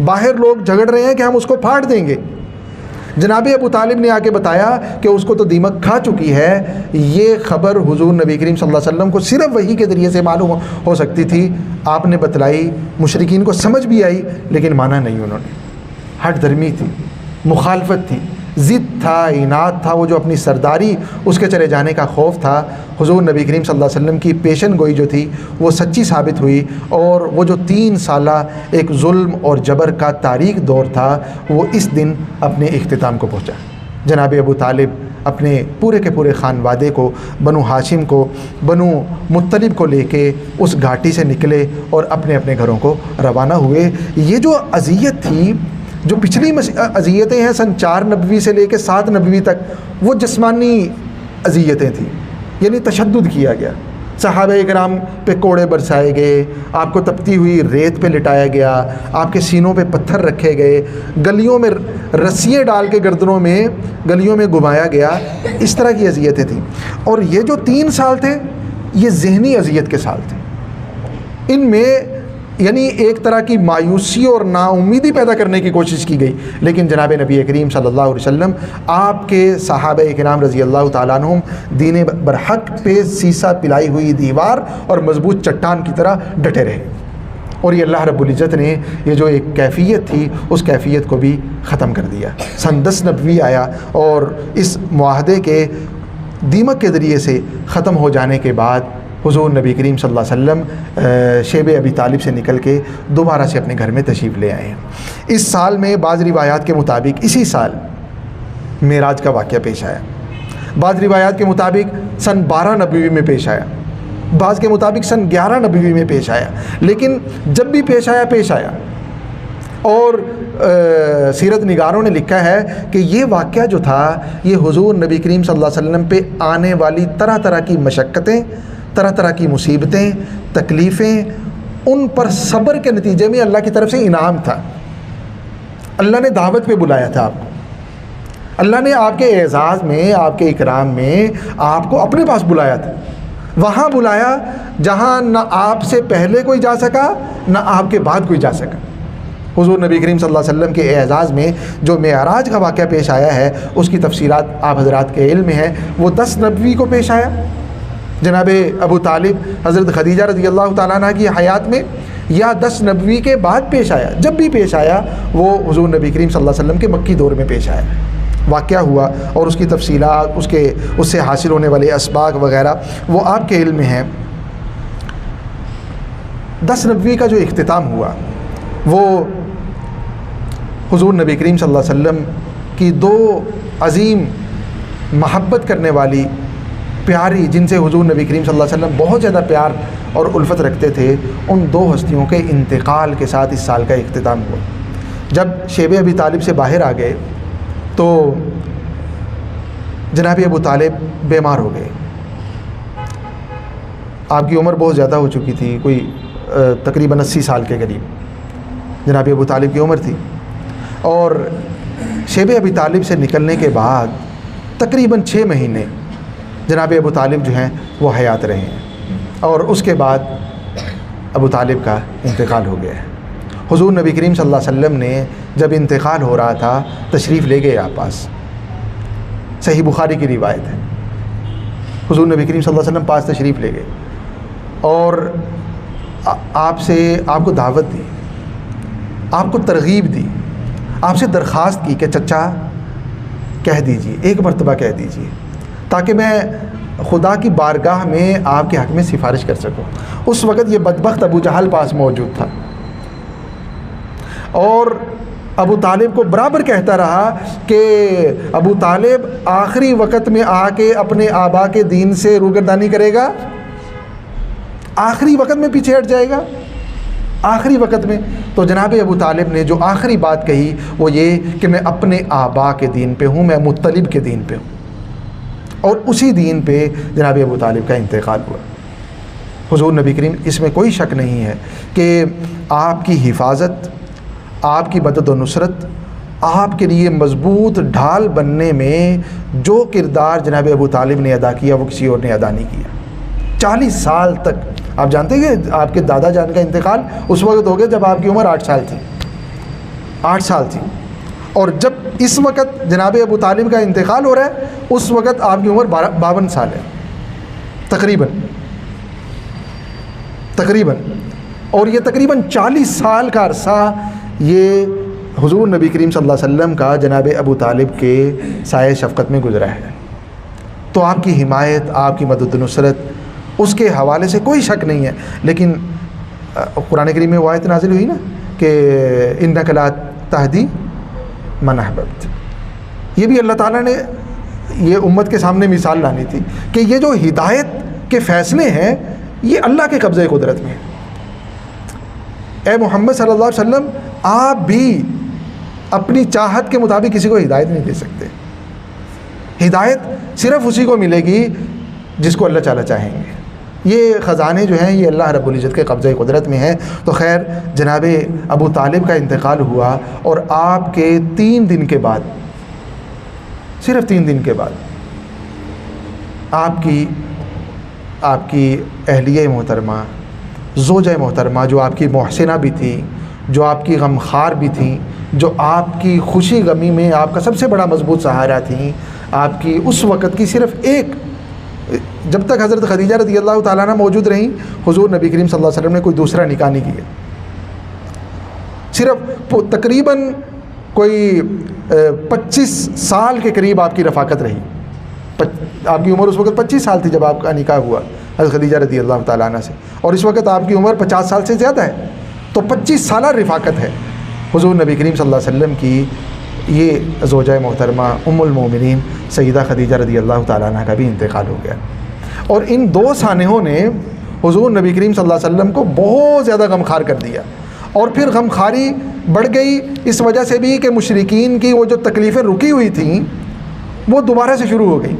باہر لوگ جھگڑ رہے ہیں کہ ہم اس کو پھاڑ دیں گے۔ جناب ابو طالب نے آ کے بتایا کہ اس کو تو دیمک کھا چکی ہے۔ یہ خبر حضور نبی کریم صلی اللہ علیہ وسلم کو صرف وحی کے ذریعے سے معلوم ہو سکتی تھی۔ آپ نے بتلائی، مشرکین کو سمجھ بھی آئی، لیکن مانا نہیں انہوں نے۔ ہٹ دھرمی تھی، مخالفت تھی، ضد تھا، عناد تھا، وہ جو اپنی سرداری اس کے چلے جانے کا خوف تھا۔ حضور نبی کریم صلی اللہ علیہ وسلم کی پیشن گوئی جو تھی وہ سچی ثابت ہوئی، اور وہ جو 3 سالہ ایک ظلم اور جبر کا تاریک دور تھا وہ اس دن اپنے اختتام کو پہنچا۔ جناب ابو طالب اپنے پورے کے پورے خانوادے کو، بنو ہاشم کو، بنو مطلب کو لے کے اس گھاٹی سے نکلے اور اپنے اپنے گھروں کو روانہ ہوئے۔ یہ جو اذیت تھی، جو پچھلی اذیتیں ہیں سن 4 نبوی سے لے کے 7 نبوی تک، وہ جسمانی اذیتیں تھیں، یعنی تشدد کیا گیا۔ صحابہ اکرام پہ کوڑے برسائے گئے، آپ کو تپتی ہوئی ریت پہ لٹایا گیا، آپ کے سینوں پہ پتھر رکھے گئے، گلیوں میں رسیاں ڈال کے گردنوں میں گلیوں میں گھمایا گیا۔ اس طرح کی اذیتیں تھیں۔ اور یہ جو 3 سال تھے یہ ذہنی اذیت کے سال تھے۔ ان میں یعنی ایک طرح کی مایوسی اور نا امیدی پیدا کرنے کی کوشش کی گئی، لیکن جناب نبی کریم صلی اللہ علیہ وسلم، آپ کے صحابہ کرام رضی اللہ تعالیٰ عنہم دین برحق پہ سیسا پلائی ہوئی دیوار اور مضبوط چٹان کی طرح ڈٹے رہے، اور یہ اللہ رب العزت نے یہ جو ایک کیفیت تھی اس کیفیت کو بھی ختم کر دیا۔ سن 10 نبوی آیا، اور اس معاہدے کے دیمک کے ذریعے سے ختم ہو جانے کے بعد حضور نبی کریم صلی اللہ علیہ وسلم شیب ابی طالب سے نکل کے دوبارہ سے اپنے گھر میں تشریف لے آئے ہیں۔ اس سال میں بعض روایات کے مطابق اسی سال معراج کا واقعہ پیش آیا، بعض روایات کے مطابق سن 12 نبوی میں پیش آیا، بعض کے مطابق سن 11 نبوی میں پیش آیا، لیکن جب بھی پیش آیا۔ اور سیرت نگاروں نے لکھا ہے کہ یہ واقعہ جو تھا یہ حضور نبی کریم صلی اللہ علیہ وسلم پہ آنے والی طرح طرح کی مشقتیں، طرح طرح کی مصیبتیں، تکلیفیں، ان پر صبر کے نتیجے میں اللہ کی طرف سے انعام تھا۔ اللہ نے دعوت پہ بلایا تھا آپ کو، اللہ نے آپ کے اعزاز میں، آپ کے اکرام میں آپ کو اپنے پاس بلایا تھا، وہاں بلایا جہاں نہ آپ سے پہلے کوئی جا سکا نہ آپ کے بعد کوئی جا سکا۔ حضور نبی کریم صلی اللہ علیہ وسلم کے اعزاز میں جو معراج کا واقعہ پیش آیا ہے اس کی تفصیلات آپ حضرات کے علم میں ہے. وہ 10 نبوی کو پیش آیا جناب ابو طالب حضرت خدیجہ رضی اللہ تعالیٰ عنہ کی حیات میں, یا 10 نبوی کے بعد پیش آیا. جب بھی پیش آیا وہ حضور نبی کریم صلی اللہ علیہ وسلم کے مکی دور میں پیش آیا, واقعہ ہوا, اور اس کی تفصیلات اس سے حاصل ہونے والے اسباق وغیرہ وہ آپ کے علم میں ہیں. 10 نبوی کا جو اختتام ہوا وہ حضور نبی کریم صلی اللہ علیہ وسلم کی 2 عظیم محبت کرنے والی پیاری, جن سے حضور نبی کریم صلی اللہ علیہ وسلم بہت زیادہ پیار اور الفت رکھتے تھے, ان 2 ہستیوں کے انتقال کے ساتھ اس سال کا اختتام ہوا. جب شیب ابی طالب سے باہر آ گئے تو جناب ابو طالب بیمار ہو گئے. آپ کی عمر بہت زیادہ ہو چکی تھی, کوئی تقریباً 80 سال کے قریب جناب ابو طالب کی عمر تھی, اور شیب ابی طالب سے نکلنے کے بعد تقریباً 6 مہینے جناب ابو طالب جو ہیں وہ حیات رہے ہیں, اور اس کے بعد ابو طالب کا انتقال ہو گیا ہے. حضور نبی کریم صلی اللہ علیہ وسلم نے جب انتقال ہو رہا تھا تشریف لے گئے آپ پاس, صحیح بخاری کی روایت ہے. حضور نبی کریم صلی اللہ علیہ وسلم پاس تشریف لے گئے اور آپ کو دعوت دی, آپ کو ترغیب دی, آپ سے درخواست کی کہ چچا کہہ دیجیے, ایک مرتبہ کہہ دیجیے, تاکہ میں خدا کی بارگاہ میں آپ کے حق میں سفارش کر سکوں. اس وقت یہ بدبخت ابو جہل پاس موجود تھا, اور ابو طالب کو برابر کہتا رہا کہ ابو طالب آخری وقت میں آ کے اپنے آبا کے دین سے روگردانی کرے گا, آخری وقت میں پیچھے ہٹ جائے گا, آخری وقت میں. تو جناب ابو طالب نے جو آخری بات کہی وہ یہ کہ میں اپنے آبا کے دین پہ ہوں, میں مطلب کے دین پہ ہوں, اور اسی دین پہ جناب ابو طالب کا انتقال ہوا. حضور نبی کریم, اس میں کوئی شک نہیں ہے کہ آپ کی حفاظت, آپ کی مدد و نصرت, آپ کے لیے مضبوط ڈھال بننے میں جو کردار جناب ابو طالب نے ادا کیا وہ کسی اور نے ادا نہیں کیا. 40 سال تک, آپ جانتے ہیں کہ آپ کے دادا جان کا انتقال اس وقت ہو گیا جب آپ کی عمر 8 سال تھی, 8 سال تھی, اور جب اس وقت جناب ابو طالب کا انتقال ہو رہا ہے اس وقت آپ کی عمر 52 سال ہے تقریباً, اور یہ تقریباً 40 سال کا عرصہ یہ حضور نبی کریم صلی اللہ علیہ وسلم کا جناب ابو طالب کے سایہ شفقت میں گزرا ہے. تو آپ کی حمایت, آپ کی مدد و نصرت, اس کے حوالے سے کوئی شک نہیں ہے. لیکن قرآن کریم میں وہ آیت نازل ہوئی نا کہ انک لا تہدی من احببت, یہ بھی اللہ تعالیٰ نے یہ امت کے سامنے مثال لانی تھی کہ یہ جو ہدایت کے فیصلے ہیں یہ اللہ کے قبضۂ قدرت میں. اے محمد صلی اللہ علیہ وسلم, آپ بھی اپنی چاہت کے مطابق کسی کو ہدایت نہیں دے سکتے. ہدایت صرف اسی کو ملے گی جس کو اللہ تعالیٰ چاہیں گے. یہ خزانے جو ہیں یہ اللہ رب العزت کے قبضۂ قدرت میں ہیں. تو خیر, جناب ابو طالب کا انتقال ہوا اور آپ کے 3 دن کے بعد, صرف 3 دن کے بعد آپ کی اہلیہ محترمہ, زوجہ محترمہ, جو آپ کی محسنہ بھی تھی, جو آپ کی غمخوار بھی تھیں, جو آپ کی خوشی غمی میں آپ کا سب سے بڑا مضبوط سہارا تھیں, آپ کی اس وقت کی صرف ایک, جب تک حضرت خدیجہ رضی اللہ تعالیٰ عنہ موجود رہیں حضور نبی کریم صلی اللہ علیہ وسلم نے کوئی دوسرا نکاح نہیں کیا. صرف تقریباً کوئی 25 سال کے قریب آپ کی رفاقت رہی. آپ کی عمر اس وقت 25 سال تھی جب آپ کا نکاح ہوا حضرت خدیجہ رضی اللہ تعالیٰ عنہ سے, اور اس وقت آپ کی عمر 50 سال سے زیادہ ہے. تو 25 سالہ رفاقت ہے حضور نبی کریم صلی اللہ علیہ وسلم کی. یہ زوجہ محترمہ ام المومنین سیدہ خدیجہ رضی اللہ تعالیٰ عنہ کا بھی انتقال ہو گیا, اور ان 2 سانحوں نے حضور نبی کریم صلی اللہ علیہ وسلم کو بہت زیادہ غمخوار کر دیا. اور پھر غمخواری بڑھ گئی اس وجہ سے بھی کہ مشرکین کی وہ جو تکلیفیں رکی ہوئی تھیں وہ دوبارہ سے شروع ہو گئی.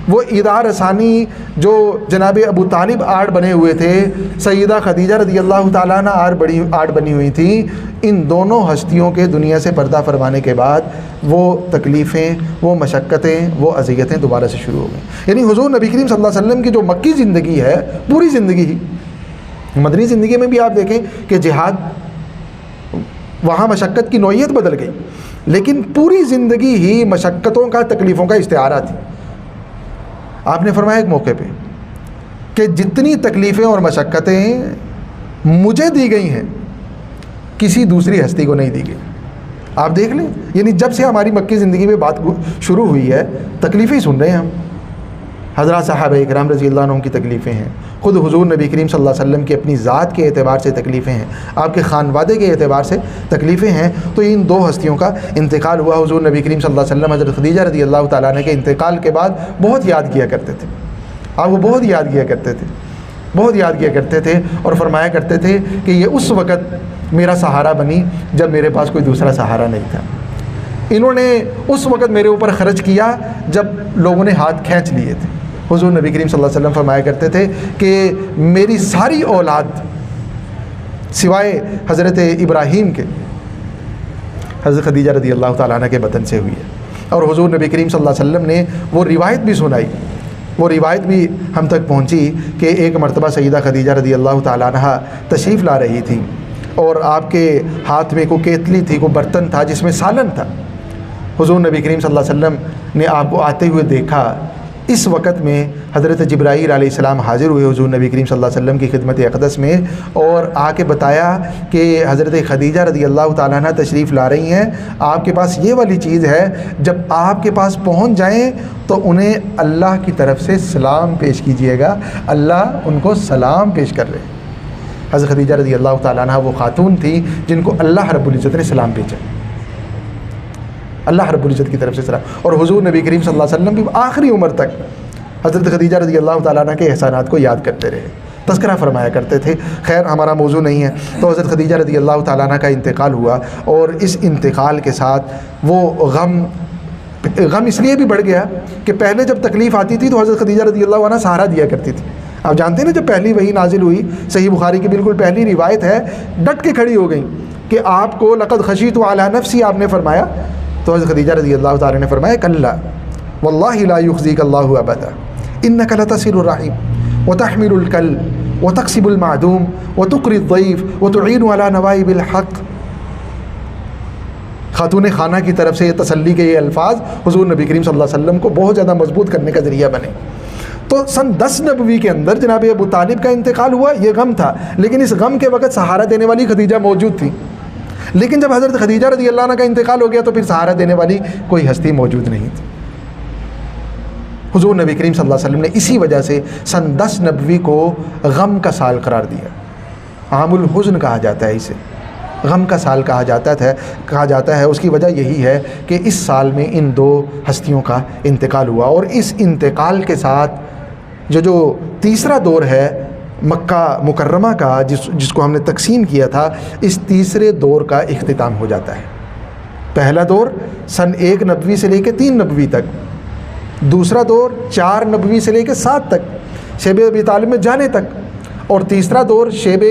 وہ ادار ثانی جو جناب ابو طالب آڑ بنے ہوئے تھے, سیدہ خدیجہ رضی اللہ تعالیٰ عنہ آڑ بنی ہوئی تھیں, ان دونوں ہستیوں کے دنیا سے پردہ فرمانے کے بعد وہ تکلیفیں, وہ مشقتیں, وہ اذیتیں دوبارہ سے شروع ہو گئیں. یعنی حضور نبی کریم صلی اللہ علیہ وسلم کی جو مکی زندگی ہے, پوری زندگی ہی, مدنی زندگی میں بھی آپ دیکھیں کہ جہاد وہاں مشقت کی نوعیت بدل گئی، لیکن پوری زندگی ہی مشقتوں کا، تکلیفوں کا استعارہ تھی۔ آپ نے فرمایا ایک موقع پہ کہ جتنی تکلیفیں اور مشقتیں مجھے دی گئی ہیں کسی دوسری ہستی کو نہیں دی گئی۔ آپ دیکھ لیں، یعنی جب سے ہماری مکی زندگی میں بات شروع ہوئی ہے تکلیفیں سن رہے ہیں ہم۔ حضرات صحابہ اکرام رضی اللہ عنہم کی تکلیفیں ہیں، خود حضور نبی کریم صلی اللہ علیہ وسلم کی اپنی ذات کے اعتبار سے تکلیفیں ہیں، آپ کے خانوادے کے اعتبار سے تکلیفیں ہیں۔ تو ان دو ہستیوں کا انتقال ہوا۔ حضور نبی کریم صلی اللہ علیہ وسلم حضرت خدیجہ رضی اللہ تعالیٰ عنہ کے انتقال کے بعد بہت یاد کیا کرتے تھے، آپ وہ بہت یاد کیا کرتے تھے، بہت یاد کیا کرتے تھے، اور فرمایا کرتے تھے کہ یہ اس وقت میرا سہارا بنی جب میرے پاس کوئی دوسرا سہارا نہیں تھا۔ انہوں نے اس وقت میرے اوپر خرچ کیا جب لوگوں نے ہاتھ کھینچ لیے تھے۔ حضور نبی کریم صلی اللہ علیہ وسلم فرمایا کرتے تھے کہ میری ساری اولاد سوائے حضرت ابراہیم کے حضرت خدیجہ رضی اللہ تعالیٰ عنہ کے بطن سے ہوئی ہے۔ اور حضور نبی کریم صلی اللہ علیہ وسلم نے وہ روایت بھی سنائی، وہ روایت بھی ہم تک پہنچی کہ ایک مرتبہ سیدہ خدیجہ رضی اللہ تعالیٰ عنہ تشریف لا رہی تھی، اور آپ کے ہاتھ میں کوئی کیتلی تھی، کوئی برتن تھا جس میں سالن تھا۔ حضور نبی کریم صلی اللہ علیہ وسلم نے آپ کو آتے ہوئے دیکھا۔ اس وقت میں حضرت جبرائیل علیہ السلام حاضر ہوئے حضور نبی کریم صلی اللہ علیہ وسلم کی خدمت اقدس میں، اور آ کے بتایا کہ حضرت خدیجہ رضی اللہ تعالیٰ عنہ تشریف لا رہی ہیں، آپ کے پاس یہ والی چیز ہے، جب آپ کے پاس پہنچ جائیں تو انہیں اللہ کی طرف سے سلام پیش کیجیے گا، اللہ ان کو سلام پیش کر رہے ہیں۔ حضرت خدیجہ رضی اللہ تعالیٰ عنہ وہ خاتون تھی جن کو اللہ رب العزت نے سلام بھیجا، اللہ رب العزت کی طرف سے سلام۔ اور حضور نبی کریم صلی اللہ علیہ وسلم بھی آخری عمر تک حضرت خدیجہ رضی اللہ تعالیٰ عنہ کے احسانات کو یاد کرتے رہے، تذکرہ فرمایا کرتے تھے۔ خیر ہمارا موضوع نہیں ہے۔ تو حضرت خدیجہ رضی اللہ تعالیٰ عنہ کا انتقال ہوا، اور اس انتقال کے ساتھ وہ غم اس لیے بھی بڑھ گیا کہ پہلے جب تکلیف آتی تھی تو حضرت خدیجہ رضی اللہ عنہ سہارا دیا کرتی تھی۔ آپ جانتے ہیں نا، جب پہلی وحی نازل ہوئی، صحیح بخاری کی بالکل پہلی روایت ہے، ڈٹ کے کھڑی ہو گئیں کہ آپ کو لقد خشیت علی نفسی آپ نے فرمایا، تو حضرت خدیجہ رضی اللہ تعالیٰ نے فرمایا کلا واللہ لا یخزیک اللہ ابدا انک لتصل الرحم وتحمل الکل وتکسب المعدوم وتقری الضیف وتعین علی نوائب الحق۔ خاتون خانہ کی طرف سے یہ تسلی کے یہ الفاظ حضور نبی کریم صلی اللہ علیہ وسلم کو بہت زیادہ مضبوط کرنے کا ذریعہ بنے۔ تو سن 10 نبوی کے اندر جناب ابو طالب کا انتقال ہوا، یہ غم تھا، لیکن اس غم کے وقت سہارا دینے والی خدیجہ موجود تھی۔ لیکن جب حضرت خدیجہ رضی اللہ عنہ کا انتقال ہو گیا تو پھر سہارا دینے والی کوئی ہستی موجود نہیں تھی۔ حضور نبی کریم صلی اللہ علیہ وسلم نے اسی وجہ سے سن 10 نبوی کو غم کا سال قرار دیا۔ عام الحزن کہا جاتا ہے اسے، غم کا سال کہا جاتا ہے۔ اس کی وجہ یہی ہے کہ اس سال میں ان دو ہستیوں کا انتقال ہوا، اور اس انتقال کے ساتھ جو تیسرا دور ہے مکہ مکرمہ کا، جس کو ہم نے تقسیم کیا تھا، اس تیسرے دور کا اختتام ہو جاتا ہے۔ پہلا دور سن 1 نبوی سے لے کے 3 نبوی تک، دوسرا دور 4 نبوی سے لے کے 7 تک شیب ابی طالب میں جانے تک، اور تیسرا دور شیب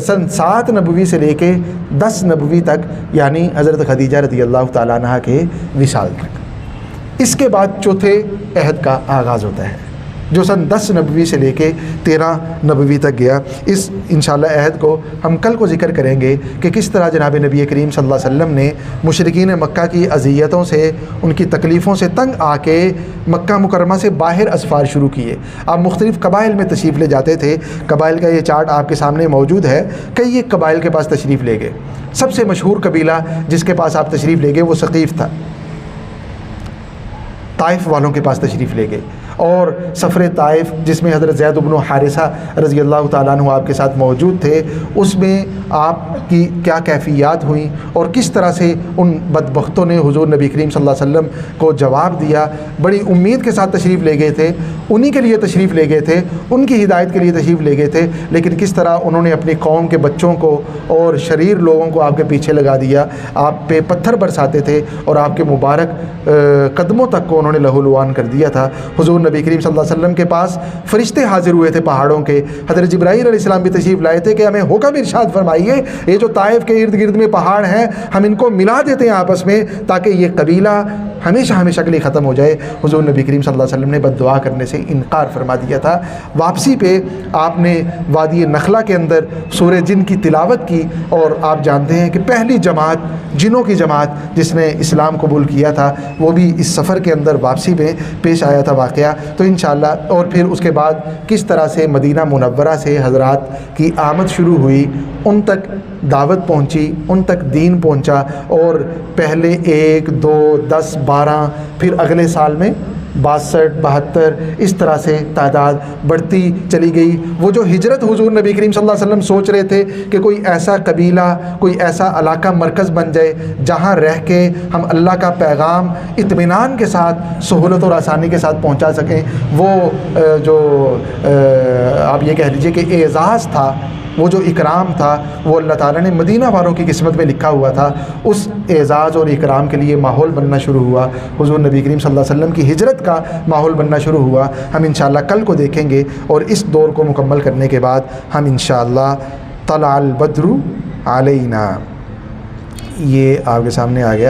سن 7 نبوی سے لے کے 10 نبوی تک، یعنی حضرت خدیجہ رضی اللہ تعالیٰ عنہ کے وصال تک۔ اس کے بعد چوتھے عہد کا آغاز ہوتا ہے جو سن 10 نبوی سے لے کے 13 نبوی تک گیا۔ اس انشاءاللہ عہد کو ہم کل کو ذکر کریں گے کہ کس طرح جناب نبی کریم صلی اللہ علیہ وسلم نے مشرکین مکہ کی اذیتوں سے، ان کی تکلیفوں سے تنگ آ کے مکہ مکرمہ سے باہر اسفار شروع کیے۔ آپ مختلف قبائل میں تشریف لے جاتے تھے، قبائل کا یہ چارٹ آپ کے سامنے موجود ہے، کئی ایک قبائل کے پاس تشریف لے گئے۔ سب سے مشہور قبیلہ جس کے پاس آپ تشریف لے گئے وہ ثقیف تھا، طائف والوں کے پاس تشریف لے گئے، اور سفر طائف جس میں حضرت زید بن حارثہ رضی اللہ تعالیٰ عنہ آپ کے ساتھ موجود تھے، اس میں آپ کی کیا کیفیات ہوئیں اور کس طرح سے ان بدبختوں نے حضور نبی کریم صلی اللہ علیہ وسلم کو جواب دیا۔ بڑی امید کے ساتھ تشریف لے گئے تھے، انہی کے لیے تشریف لے گئے تھے، ان کی ہدایت کے لیے تشریف لے گئے تھے، لیکن کس طرح انہوں نے اپنی قوم کے بچوں کو اور شریر لوگوں کو آپ کے پیچھے لگا دیا، آپ پہ پتھر برساتے تھے، اور آپ کے مبارک قدموں تک کو انہوں نے لہو لعان کر دیا تھا۔ حضور نبی کریم صلی اللہ علیہ وسلم کے پاس فرشتے حاضر ہوئے تھے پہاڑوں کے، حضرت جبرائیل علیہ السلام بھی تشریف لائے تھے کہ ہمیں حکم ارشاد فرمائیے، یہ جو طائف کے ارد گرد میں پہاڑ ہیں ہم ان کو ملا دیتے ہیں آپس میں، تاکہ یہ قبیلہ ہمیشہ ہمیشہ کے لیے ختم ہو جائے۔ حضور نبی کریم صلی اللہ علیہ وسلم نے بد دعا کرنے سے انکار فرما دیا تھا۔ واپسی پہ آپ نے وادی نخلا کے اندر سورہ جن کی تلاوت کی، اور آپ جانتے ہیں کہ پہلی جماعت جنوں کی جماعت جس نے اسلام قبول کیا تھا وہ بھی اس سفر کے اندر واپسی میں پیش آیا تھا واقعہ۔ تو انشاءاللہ اور پھر اس کے بعد کس طرح سے مدینہ منورہ سے حضرات کی آمد شروع ہوئی، ان تک دعوت پہنچی، ان تک دین پہنچا، اور پہلے 1 2 10 12 پھر اگلے سال میں 62 72 اس طرح سے تعداد بڑھتی چلی گئی۔ وہ جو ہجرت حضور نبی کریم صلی اللہ علیہ وسلم سوچ رہے تھے کہ کوئی ایسا قبیلہ، کوئی ایسا علاقہ مرکز بن جائے جہاں رہ کے ہم اللہ کا پیغام اطمینان کے ساتھ، سہولت اور آسانی کے ساتھ پہنچا سکیں، وہ جو آپ یہ کہہ لیجئے کہ اعزاز تھا، وہ جو اکرام تھا، وہ اللہ تعالیٰ نے مدینہ والوں کی قسمت میں لکھا ہوا تھا۔ اس اعزاز اور اکرام کے لیے ماحول بننا شروع ہوا، حضور نبی کریم صلی اللہ علیہ وسلم کی ہجرت کا ماحول بننا شروع ہوا۔ ہم انشاءاللہ کل کو دیکھیں گے، اور اس دور کو مکمل کرنے کے بعد ہم انشاءاللہ طلع البدر علینا، یہ آپ کے سامنے آ گیا۔